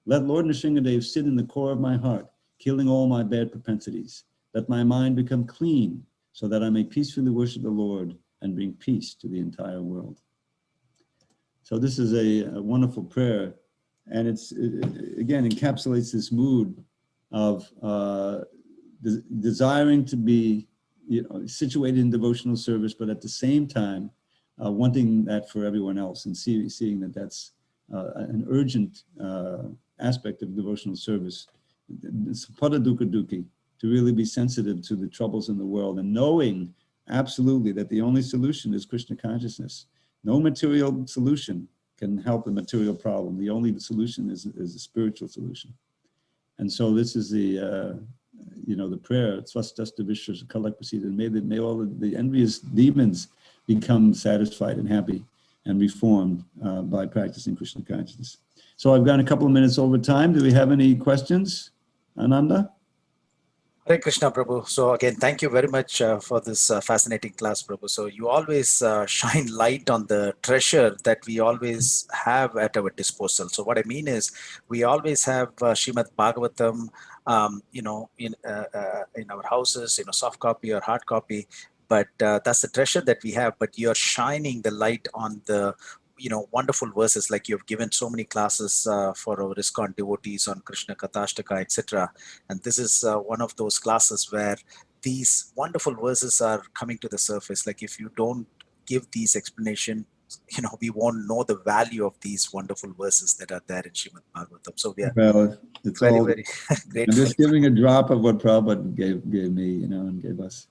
Let Lord Nrsingadev sit in the core of my heart, killing all my bad propensities. Let my mind become clean, so that I may peacefully worship the Lord and bring peace to the entire world. So this is a wonderful prayer, and it again encapsulates this mood of desiring to be situated in devotional service, but at the same time wanting that for everyone else, and seeing that that's an urgent aspect of devotional service. Pada dukkha dukhi, to really be sensitive to the troubles in the world, and knowing absolutely that the only solution is Krishna consciousness. No material solution can help the material problem. The only solution is a spiritual solution. And so this is the prayer, Swastasta Vishwas Kalak Prasida, and may all the envious demons become satisfied and happy and reformed by practicing Krishna consciousness. So I've gone a couple of minutes over time. Do we have any questions, Ananda? Hare Krishna, Prabhu. So again, thank you very much for this fascinating class, Prabhu. So you always shine light on the treasure that we always have at our disposal. So what I mean is, we always have Srimad Bhagavatam, in our houses, soft copy or hard copy. But that's the treasure that we have. But you're shining the light on the wonderful verses, like you've given so many classes for our ISKCON devotees on Krishna Katastaka, etc. And this is one of those classes where these wonderful verses are coming to the surface. Like if you don't give these explanations, we won't know the value of these wonderful verses that are there in Srimad Bhagavatam. So we are Well, it's very, all, very I'm grateful. just giving a drop of what Prabhupada gave me, and gave us.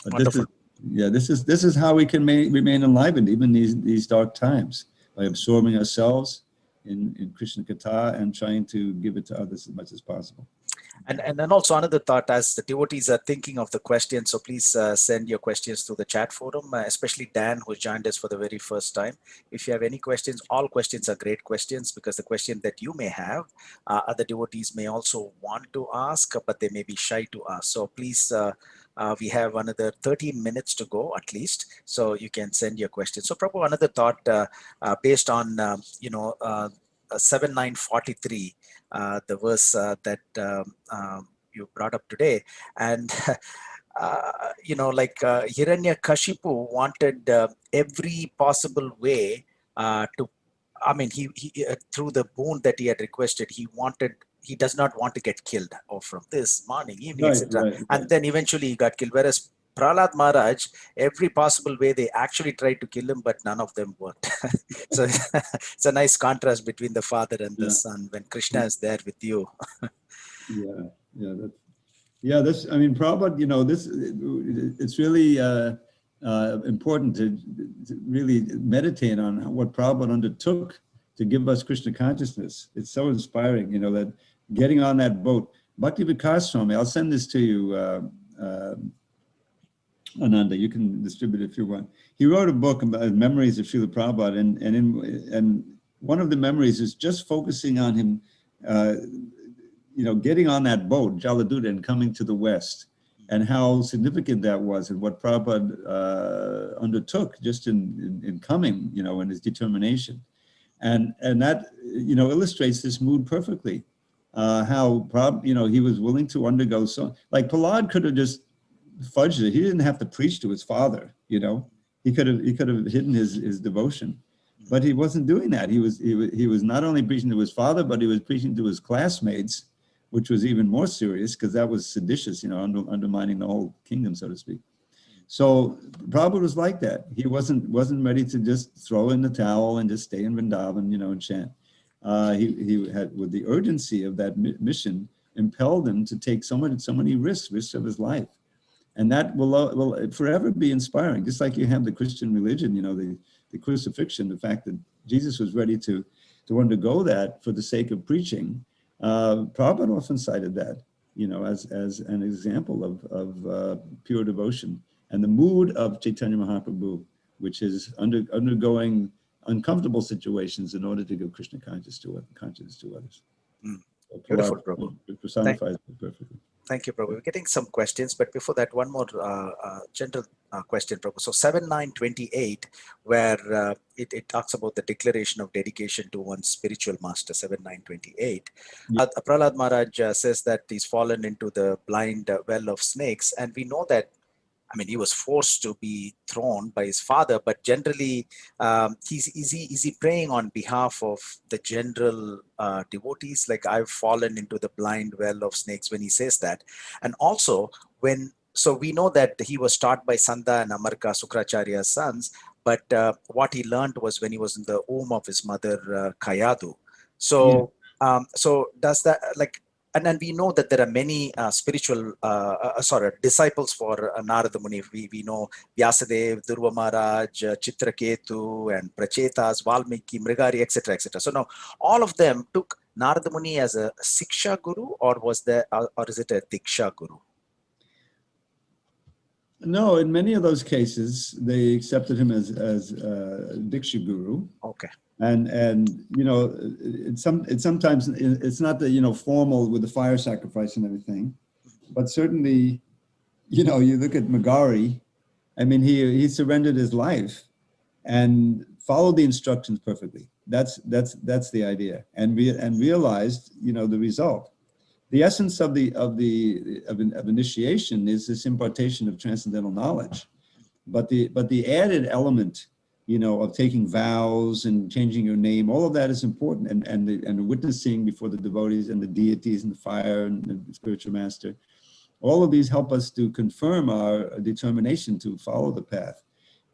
But this Wonderful. is, yeah, this is how we can remain enlivened, even these dark times, by absorbing ourselves in Krishna Katha and trying to give it to others as much as possible. And then also another thought, as the devotees are thinking of the questions, so please send your questions to the chat forum, especially Dan, who joined us for the very first time. If you have any questions, all questions are great questions, because the question that you may have, other devotees may also want to ask, but they may be shy to ask. So please, we have another 13 minutes to go at least, so you can send your questions. So Prabhu, another thought based on, 7943, the verse that you brought up today. And Hiranyakashipu wanted every possible way to, I mean, he through the boon that he had requested, he does not want to get killed, or from this morning, evening, Right, etc. right, And right. then eventually he got killed. Whereas Prahlad Maharaj, every possible way they actually tried to kill him, but none of them worked. So it's a nice contrast between the father and the Yeah, son when Krishna is there with you. yeah, yeah. This, I mean, Prabhupada, it's really important to really meditate on what Prabhupada undertook to give us Krishna consciousness. It's so inspiring, that getting on that boat. Bhakti Vikas Swami, I'll send this to you, Ananda. You can distribute it if you want. He wrote a book about memories of Srila Prabhupada, and one of the memories is just focusing on him, getting on that boat, Jaladuta, and coming to the West, and how significant that was, and what Prabhupada undertook just in coming, and his determination. And that, illustrates this mood perfectly. How he was willing to undergo like Prahlad could have just fudged it. He didn't have to preach to his father, He could have hidden his devotion. But he wasn't doing that. He was not only preaching to his father, but he was preaching to his classmates, which was even more serious, because that was seditious, undermining the whole kingdom, so to speak. So Prabhupada was like that. He wasn't ready to just throw in the towel and just stay in Vrindavan, and chant. He had, with the urgency of that mission, impelled him to take so many risks of his life. And that will forever be inspiring. Just like you have the Christian religion, the crucifixion, the fact that Jesus was ready to undergo that for the sake of preaching. Prabhupada often cited that, as an example of pure devotion, and the mood of Chaitanya Mahaprabhu, which is undergoing uncomfortable situations in order to give Krishna consciousness to others. Mm. So Beautiful, Prahlad Prabhu. personifies it perfectly. Thank you, Prabhu. We're getting some questions, but before that, one more gentle question, Prabhu. So 7928, where it talks about the declaration of dedication to one's spiritual master, 7928. Prahlad Maharaj says that he's fallen into the blind well of snakes, and we know that, I mean, he was forced to be thrown by his father, but generally, is he praying on behalf of the general devotees? Like, I've fallen into the blind well of snakes, when he says that. And also, so we know that he was taught by Sanda and Amarka, Sukracharya's sons, but what he learned was when he was in the womb of his mother, Kayadu. Yeah. So, so does that, like, and then we know that there are many spiritual, disciples for Narada Muni. We know Vyasadev, Dhruva Maharaj, Chitraketu, and Prachetas, Valmiki, Mrigari, etc., etc. So now all of them took Narada Muni as a Siksha Guru, or or is it a Diksha Guru? No, in many of those cases, they accepted him as Diksha Guru. Okay. And it's sometimes it's not the formal with the fire sacrifice and everything. but certainly, you know, you look at Magari, I mean, he surrendered his life and followed the instructions perfectly. That's the idea, and realized, you know, the result. The essence of initiation is this impartation of transcendental knowledge, but the added element, you know, of taking vows and changing your name, all of that is important, and the witnessing before the devotees and the deities and the fire and the spiritual master, all of these help us to confirm our determination to follow the path.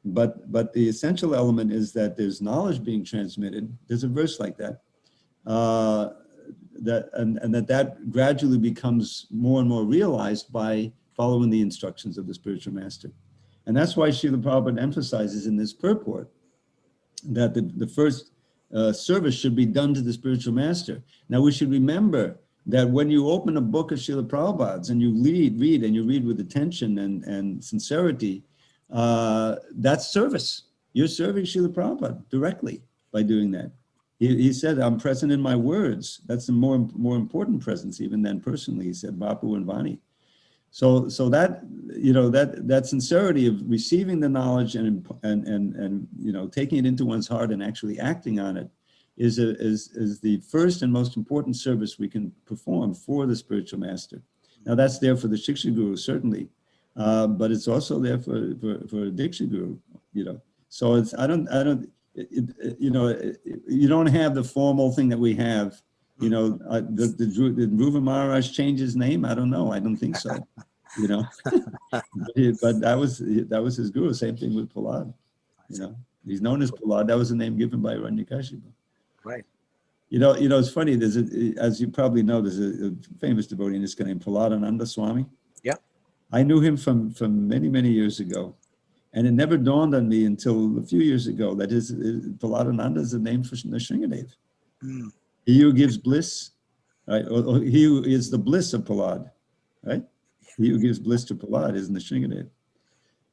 But the essential element is that there's knowledge being transmitted. There's a verse like that. That gradually becomes more and more realized by following the instructions of the spiritual master. And that's why Srila Prabhupada emphasizes in this purport that the first service should be done to the spiritual master. Now we should remember that when you open a book of Srila Prabhupada's and you read and you read with attention and sincerity, that's service. You're serving Srila Prabhupada directly by doing that. He said, I'm present in my words. That's the more important presence even than personally. He said, Bapu and Vani. So that, you know, that sincerity of receiving the knowledge and you know, taking it into one's heart and actually acting on it is the first and most important service we can perform for the spiritual master. Now that's there for the Shiksha Guru, certainly, but it's also there for a Diksha Guru, you know. So it's, you know, you don't have the formal thing that we have. You know, did Dhruva Maharaj change his name? I don't know. I don't think so. You know, but that was his guru. Same thing with Prahlad. You know, he's known as Prahlad. That was the name given by Hiranyakashipu. Right. You know, it's funny. There's as you probably know, there's a famous devotee in ISKCON named Prahlad Swami. Yeah. I knew him from many years ago. And it never dawned on me until a few years ago that Prahlad is the name for Nrsingadev. Mm. He who gives bliss, right? Or he who is the bliss of Prahlad, right? He who gives bliss to Prahlad is Nrsingadev.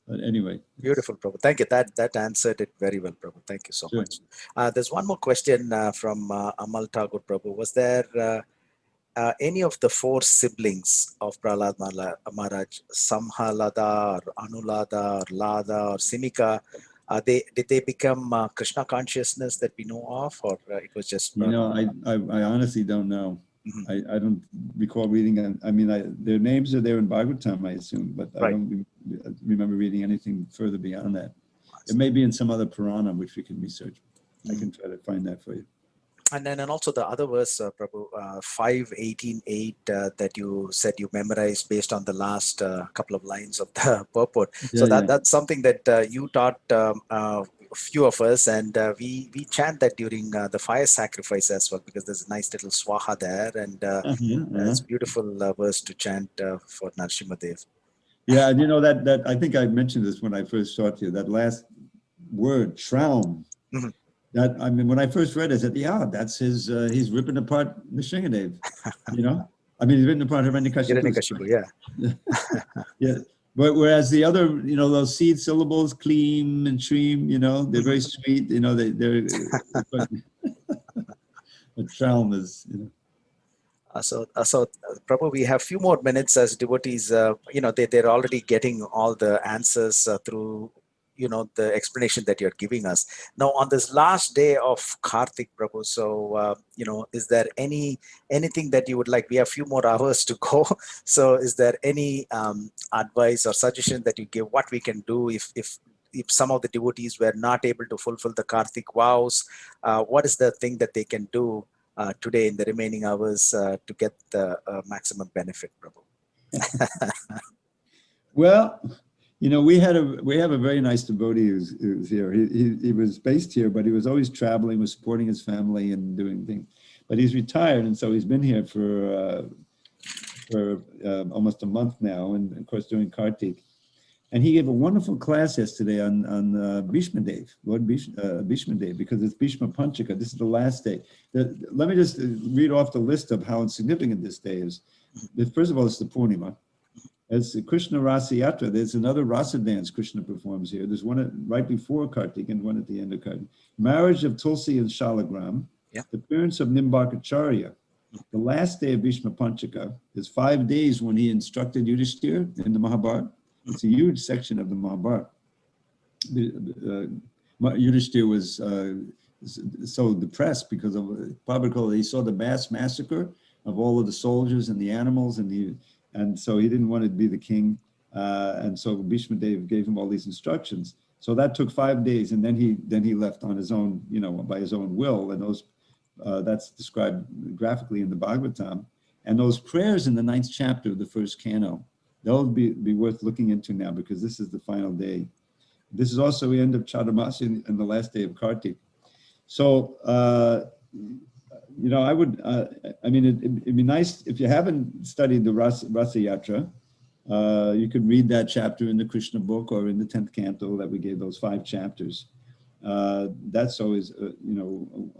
But anyway. Beautiful, Prabhu. Thank you. That answered it very well, Prabhu. Thank you so Sure. much. There's one more question from Amal Thakur, Prabhu. Was there any of the four siblings of Prahlad Maharaj, Samhalada or Anulada or Lada or Simika, did they become Krishna consciousness that we know of, or it was just You know, I honestly don't know. Mm-hmm. I don't recall reading. I mean, their names are there in Bhagavatam, I assume, but Right. I don't remember reading anything further beyond that. It may be in some other Purana, which we can research. I can try to find that for you. And then also the other verse, Prabhu, 5:18:8 that you said you memorized based on the last couple of lines of the purport. Yeah, So yeah. that's something that you taught a few of us, and we chant that during the fire sacrifice as well, because there's a nice little swaha there, and it's a beautiful verse to chant for Nrsimhadev. Yeah, and you know that I think I mentioned this when I first taught you, that last word, Traum. Mm-hmm. That, I mean, when I first read it, I said, yeah, that's his, he's ripping apart Nrsingadev, you know? I mean, he's ripping apart Hiranyakashipu, yeah. Yeah, but whereas the other, you know, those seed syllables, Kleem and Shreem, you know, they're very sweet, you know, they're a Traum is, you know. So Prabhu, we have a few more minutes as devotees. You know, they're already getting all the answers through, you know, the explanation that you're giving us. Now, on this last day of Kartik, Prabhu, so, you know, is there anything that you would like? We have a few more hours to go. So is there any advice or suggestion that you give what we can do if some of the devotees were not able to fulfill the Kartik vows? What is the thing that they can do today in the remaining hours to get the maximum benefit, Prabhu? Well, you know, we have a very nice devotee who's here. He was based here, but he was always traveling, was supporting his family and doing things. But he's retired, and so he's been here for almost a month now, and of course doing Kartik. And he gave a wonderful class yesterday on Bhishma Dev, Lord Bhishma Dev, because it's Bhishma Panchaka. This is the last day. Let me just read off the list of how significant this day is. First of all, it's the Purnima. As the Krishna Rasa Yatra, there's another rasa dance Krishna performs here. There's one right before Kartik and one at the end of Kartik. Marriage of Tulsi and Shalagram. Yeah. The appearance of Nimbakacharya. The last day of Bhishma Panchaka is 5 days when he instructed Yudhishthira in the Mahabharata. It's a huge section of the Mahabharata. Yudhishthira was so depressed because of Prabhupada. He saw the mass massacre of all of the soldiers and the animals, and so he didn't want to be the king. And so Bhishma Dev gave him all these instructions. So that took 5 days, and then he left on his own, by his own will. And those that's described graphically in the Bhagavatam. And those prayers in the 9th chapter of the first canto, they'll be worth looking into now, because this is the final day. This is also the end of Chaturmasi and the last day of Kartik. So, I would, it'd be nice if you haven't studied the Rasa Yatra, you could read that chapter in the Krishna book or in the 10th canto that we gave those 5 chapters. That's always, a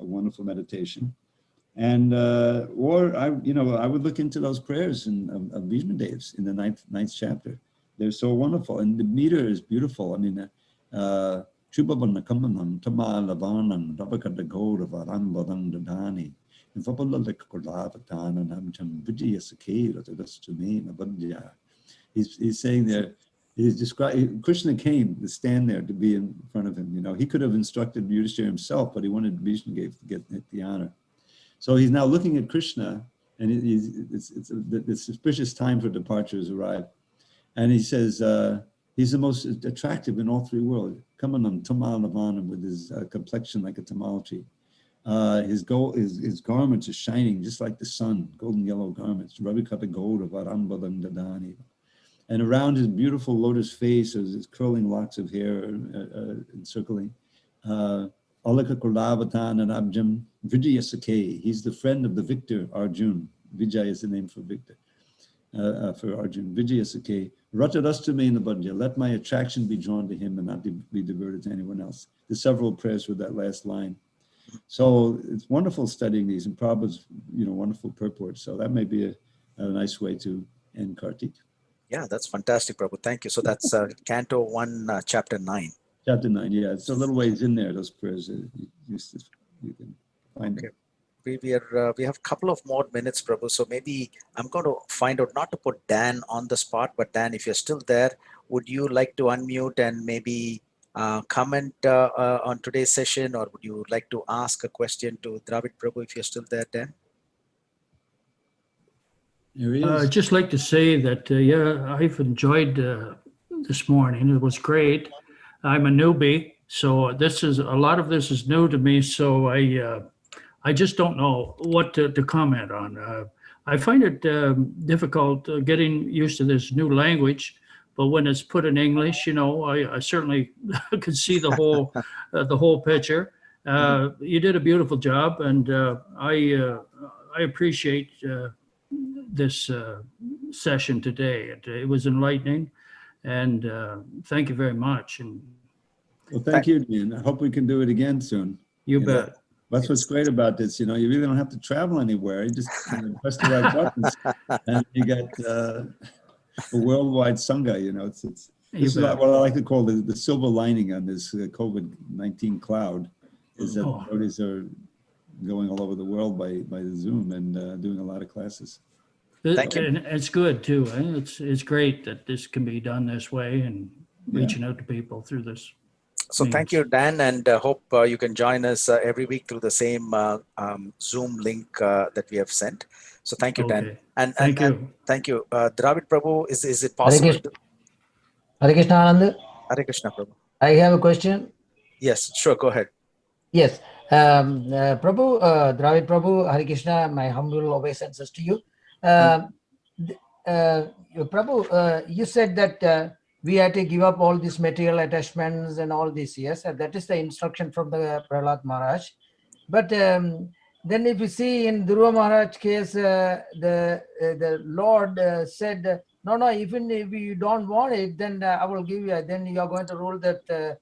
wonderful meditation. And, or I would look into those prayers of Bhishma Dev's in the 9th chapter. They're so wonderful. And the meter is beautiful. I mean, Chubavan Kamanam, Tama Lavanam, Rabakata Goda, Varan Dadani, and Fapalaka Kodavatan, and Amcham Vijaya Sakira, that's to me, Nabandya. He's saying there, he's describing, Krishna came to stand there to be in front of him. He could have instructed Yudhishthira himself, but he wanted Vishnu to get the honor. So he's now looking at Krishna, and the suspicious time for departure has arrived. And he says, he's the most attractive in all 3 worlds. Kamanam, Tamal Navanam, with his complexion like a tamal tree. His garments are shining just like the sun, golden yellow garments. Ravikata Goda Varambadam Dadani. And around his beautiful lotus face is his curling locks of hair encircling. Alaka Kulavatan and Abjam Vijaya Sakhe. He's the friend of the victor, Arjun. Vijay is the name for victor, for Arjun. Vijaya Sakhe. Ratadastame Nabadya. Let my attraction be drawn to him and not be diverted to anyone else. There's several prayers with that last line. So it's wonderful studying these, and Prabhupada's, wonderful purport. So that may be a nice way to end Kartik. Yeah, that's fantastic, Prabhu. Thank you. So that's Canto 1, Chapter 9. Chapter 9, yeah. It's a little ways in there, those prayers. You can find them. We have a couple of more minutes, Prabhu. So maybe I'm going to find out, not to put Dan on the spot, but Dan, if you're still there, would you like to unmute and maybe comment on today's session, or would you like to ask a question to Dravid Prabhu if you're still there, Dan? I'd just like to say that, I've enjoyed this morning. It was great. I'm a newbie, so a lot of this is new to me. So I just don't know what to comment on. I find it difficult getting used to this new language, but when it's put in English, I certainly could see the whole picture. You did a beautiful job, and I appreciate this session today. It was enlightening, and thank you very much. And well, thank you, Dean. I hope we can do it again soon. You bet. That's what's great about this. You really don't have to travel anywhere. You just press the right buttons, and you get a worldwide sangha. This is what I like to call the silver lining on this COVID-19 cloud, is that devotees are going all over the world by the Zoom and doing a lot of classes. Thank you. And it's good too. It's great that this can be done this way and reaching out to people through this. So thank you, Dan, and hope you can join us every week through the same Zoom link that we have sent. So thank you, Dan. And thank you. Dravid Prabhu, is it possible? Hare Krishna Anand. Hare Krishna Prabhu. I have a question. Yes, sure. Go ahead. Yes. Prabhu, Dravid Prabhu, Hare Krishna, my humble obeisances to you. Prabhu, you said that we had to give up all these material attachments and all this. Yes, that is the instruction from the Prahlad Maharaj. But then if you see in Dhruva Maharaj case, the Lord said, no, even if you don't want it, then I will give you, then you are going to rule that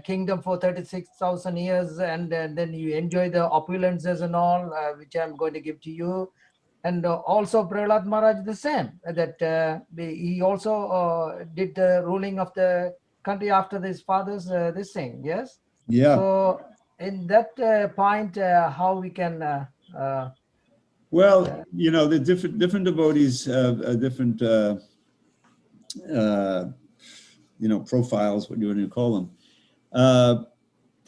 kingdom for 36,000 years, and then you enjoy the opulences and all, which I'm going to give to you. And also Prahlad Maharaj the same, that he also did the ruling of the country after his father's this thing, yes? Yeah. So in that point, how we can Well, you know, the different devotees have different, you know, profiles, what you want to call them.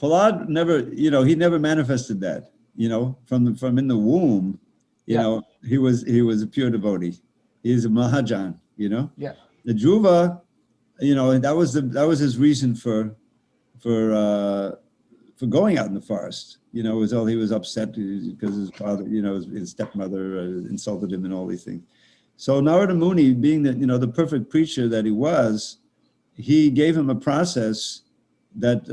Prahlad never, you know, he never manifested that, you know, from in the womb, you know, he was a pure devotee. He's a Mahajan, you know. Yeah. The Dhruva, you know, that was his reason for going out in the forest. You know, was all he was upset because his father, you know, his stepmother insulted him and all these things. So Narada Muni, being the, you know, the perfect preacher that he was, he gave him a process that,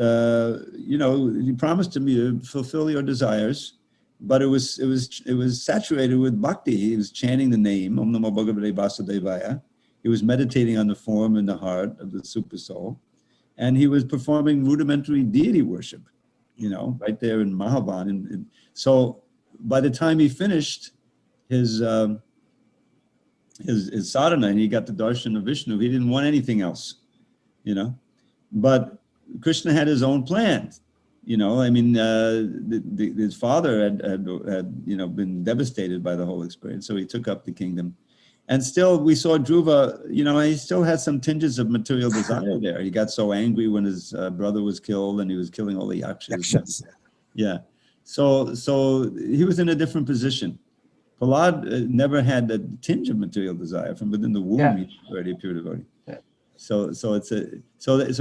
you know, he promised him, you fulfill your desires, but it was saturated with bhakti. He was chanting the name, Om Namo Bhagavate Vasudevaya. He was meditating on the form and the heart of the super soul. And he was performing rudimentary deity worship, you know, right there in Mahavan. And so by the time he finished his sadhana and he got the darshan of Vishnu, he didn't want anything else, you know. But Krishna had his own plans, you know. I mean, his father had you know, been devastated by the whole experience, so he took up the kingdom. And still, we saw Dhruva, you know, he still had some tinges of material desire there. He got so angry when his brother was killed and he was killing all the yakshas. Yeah. So he was in a different position. Prahlad never had a tinge of material desire. From within the womb, he's already a pure devotee. Yeah. So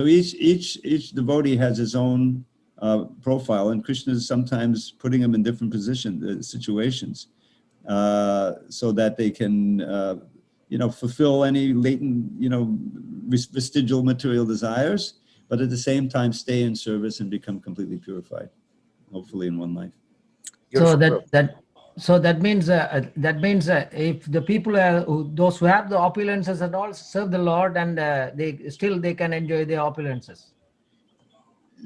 each devotee has his own profile, and Krishna is sometimes putting them in different situations. So that they can, you know, fulfill any latent, you know, vestigial material desires, but at the same time stay in service and become completely purified, hopefully in one life. So that means if the people those who have the opulences and all serve the Lord, and they can enjoy the opulences.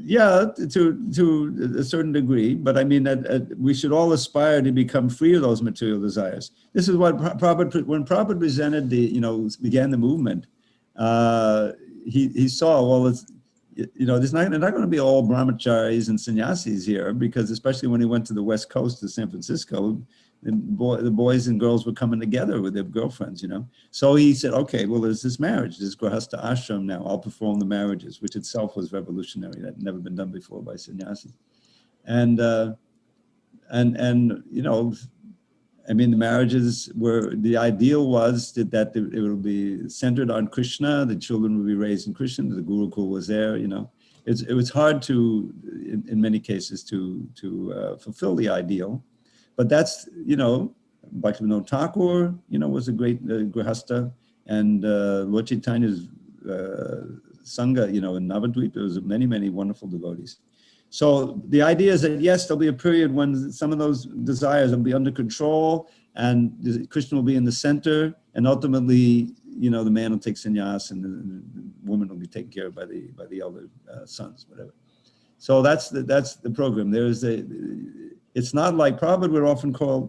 Yeah, to a certain degree, but I mean that we should all aspire to become free of those material desires. This is what Prabhupada, when Prabhupada presented began the movement, he saw, well, it's, you know, they're not going to be all brahmacharis and sannyasis here, because especially when he went to the West Coast to San Francisco, the boys and girls were coming together with their girlfriends, you know. So he said, okay, well, there's this marriage, this grahastha ashram now. I'll perform the marriages, which itself was revolutionary. That had never been done before by sannyasis. And you know, I mean, the marriages were, the ideal was that it would be centered on Krishna. The children would be raised in Krishna. The Gurukul was there, you know. It was hard to, in many cases, to fulfill the ideal. But that's, you know, Bhaktivinoda Thakur, you know, was a great grahastha, and Lord Chaitanya's Sangha, you know, in Navadvip, there was many, many wonderful devotees. So the idea is that, yes, there'll be a period when some of those desires will be under control, and Krishna will be in the center, and ultimately, you know, the man will take sannyas, and the woman will be taken care of by the elder sons, whatever. So that's the program. It's not like Prabhupada would often call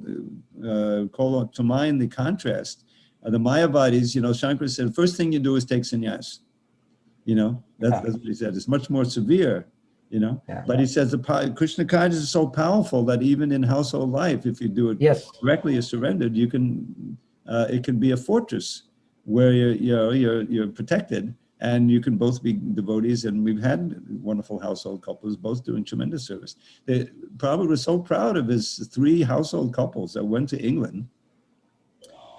to mind the contrast. The Mayavadis, you know, Shankara said, first thing you do is take sannyas. You know, that's what he said. It's much more severe, you know. Yeah. But he says the Krishna consciousness is so powerful that even in household life, if you do it correctly or surrendered, you can. It can be a fortress where you're protected. And you can both be devotees, and we've had wonderful household couples both doing tremendous service. Prabhupada was so proud of his 3 household couples that went to England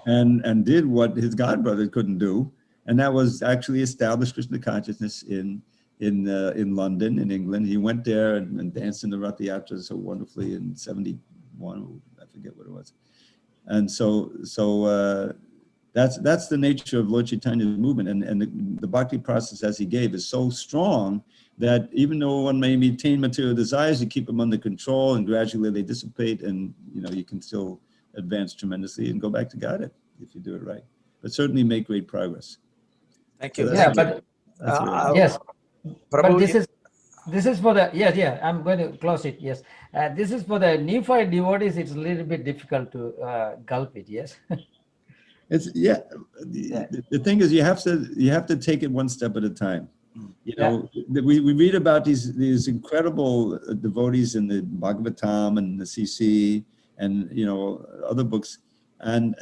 and did what his godbrother couldn't do, and that was actually establish Krishna consciousness in London, in England. He went there and danced in the Rath Yatra so wonderfully in 71, I forget what it was. And so that's the nature of Lord Chaitanya's movement, and the bhakti process as he gave is so strong that even though one may maintain material desires, you keep them under control, and gradually they dissipate, and you know, you can still advance tremendously and go back to Godhead if you do it right. But certainly make great progress. Thank you. So yeah, but yes, Prabhu, but this is for the I'm going to close it. Yes, this is for the neophyte devotees. It's a little bit difficult to gulp it. Yes. It's the thing is, you have to take it one step at a time. You know, we read about these incredible devotees in the Bhagavatam and the CC, and other books, and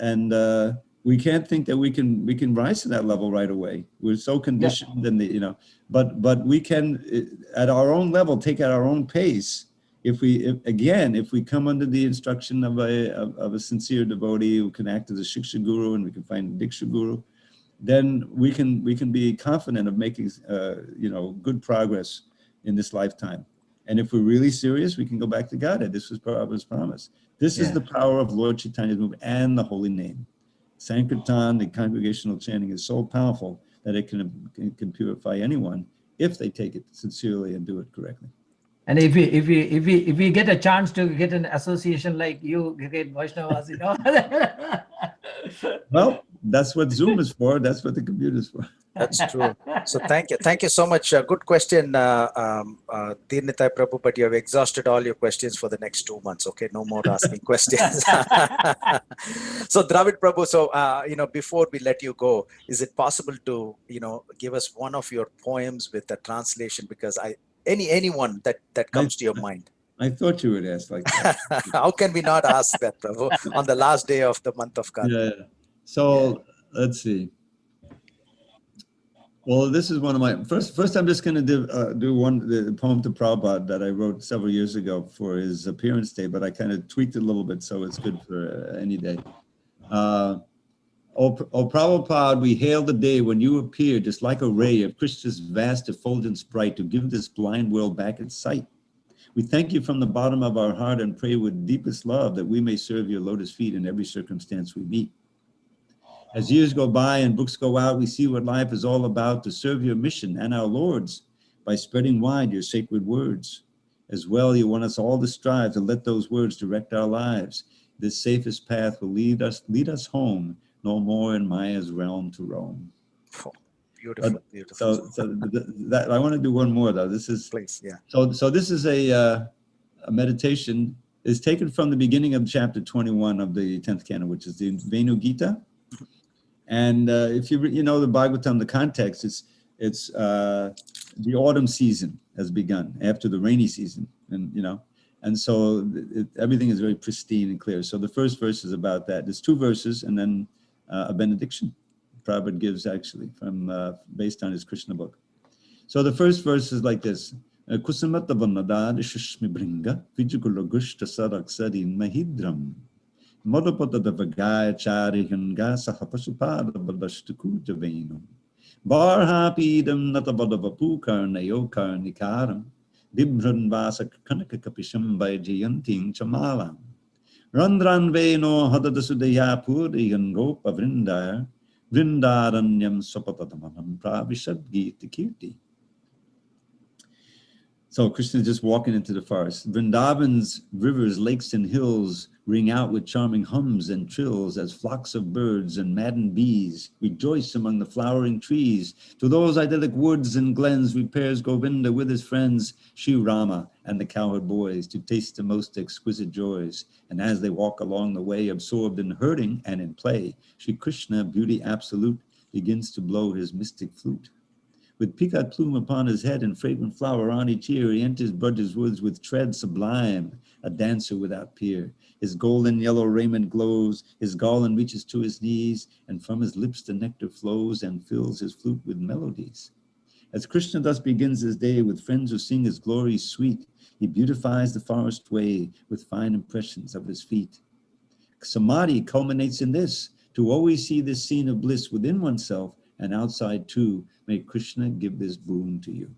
we can't think that we can rise to that level right away. We're so conditioned, and but we can, at our own level, take at our own pace. If we come under the instruction of a sincere devotee who can act as a Shiksha Guru, and we can find a Diksha Guru, then we can be confident of making good progress in this lifetime. And if we're really serious, we can go back to Godhead. This was Prabhupada's promise. This is the power of Lord Chaitanya's movement and the holy name. Sankirtan, the congregational chanting, is so powerful that it can purify anyone if they take it sincerely and do it correctly. And if we get a chance to get an association like you, great Vaishnavas, Well, that's what Zoom is for. That's what the computer is for. That's true. So thank you so much. Good question, Dirnitai Prabhu, but you have exhausted all your questions for the next 2 months. Okay, no more asking questions. So Dravid Prabhu, so before we let you go, is it possible to give us one of your poems with a translation? Because anyone that comes to your mind. I thought you would ask like that. How can we not ask that, Prabhu, on the last day of the month of Kartik? Yeah. So let's see. Well, this is one of my first. I'm just going to do the poem to Prabhupada that I wrote several years ago for his appearance day, but I kind of tweaked it a little bit so it's good for any day. O Prabhupada, we hail the day when you appear just like a ray of Krishna's vast effulgence bright to give this blind world back its sight. We thank you from the bottom of our heart and pray with deepest love that we may serve your lotus feet in every circumstance we meet. As years go by and books go out, we see what life is all about, to serve your mission and our Lord's by spreading wide your sacred words. As well, you want us all to strive to let those words direct our lives. This safest path will lead us home, no more in Maya's realm to roam. Oh, beautiful. So that I want to do one more though. This is please, yeah. So this is a meditation. Is taken from the beginning of chapter 21 of the 10th canon, which is the Venu Gita. And if you know the Bhagavatam, the context, it's the autumn season has begun after the rainy season, and so everything is very pristine and clear. So the first verse is about that. There's 2 verses and then a benediction Prabhupada gives actually from based on his Krishna book. So the first verse is like this: Kusamata vanadad shishmi bringa vijugulagushta saraksarin mahidram. Modapada Vagaya Charihanga Sahapasupada Badastuku Javenu. Barhapidam Natabadavapuka Nayoka Nikaram. Dibran Vasa Kanaka Kapisham by Jayanting Chamalam. Randran Veno Hadadasudaya Puriyan Gopa Vrindaya. Vrindaranyam Sapatatamanam Pravishad Gita Kirti. So Krishna is just walking into the forest. Vrindavan's rivers, lakes, and hills ring out with charming hums and trills as flocks of birds and maddened bees rejoice among the flowering trees. To those idyllic woods and glens repairs Govinda with his friends Sri Rama and the cowherd boys to taste the most exquisite joys. And as they walk along the way, absorbed in herding and in play, Sri Krishna, beauty absolute, begins to blow his mystic flute. With peacock plume upon his head and fragrant flower on each ear, he enters Braj's woods with tread sublime, a dancer without peer. His golden yellow raiment glows, his garland reaches to his knees, and from his lips the nectar flows and fills his flute with melodies. As Krishna thus begins his day with friends who sing his glories sweet, he beautifies the forest way with fine impressions of his feet. Samadhi culminates in this, to always see this scene of bliss within oneself and outside too. May Krishna give this boon to you.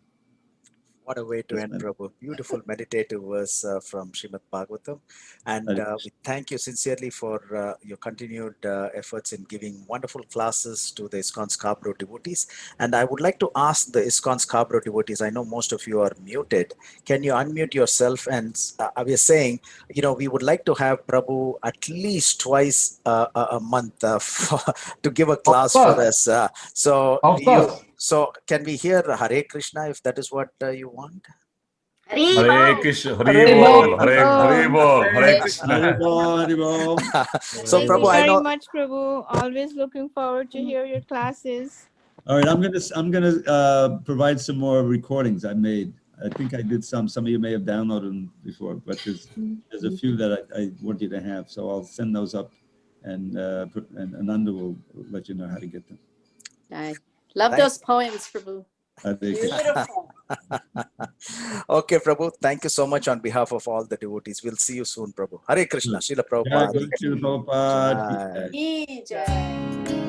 What a way to end, Prabhu. Beautiful meditative verse from Srimad Bhagavatam. And we thank you sincerely for your continued efforts in giving wonderful classes to the ISKCON Scarborough devotees. And I would like to ask the ISKCON Scarborough devotees, I know most of you are muted. Can you unmute yourself? And we are saying, we would like to have Prabhu at least twice a month to give a class for us. So can we hear Hare Krishna if that is what you want? Hare Krishna, Hare Bol, Hare Bol, Hare Krishna. Hare Bol. So Thank Prabhu, you I very know. much, Prabhu. Always looking forward to hear your classes. All right, I'm gonna provide some more recordings I made I think I did some of you may have downloaded them before, but there's a few that I want you to have. So I'll send those up, and Ananda will let you know how to get them. I love Thank- those poems, Prabhu. Beautiful. Okay, Prabhu, thank you so much on behalf of all the devotees. We'll see you soon, Prabhu. Hare Krishna, Srila Jai Prabhupada. Guru Srila Prabhupada ki Jai. jai. Ki jai.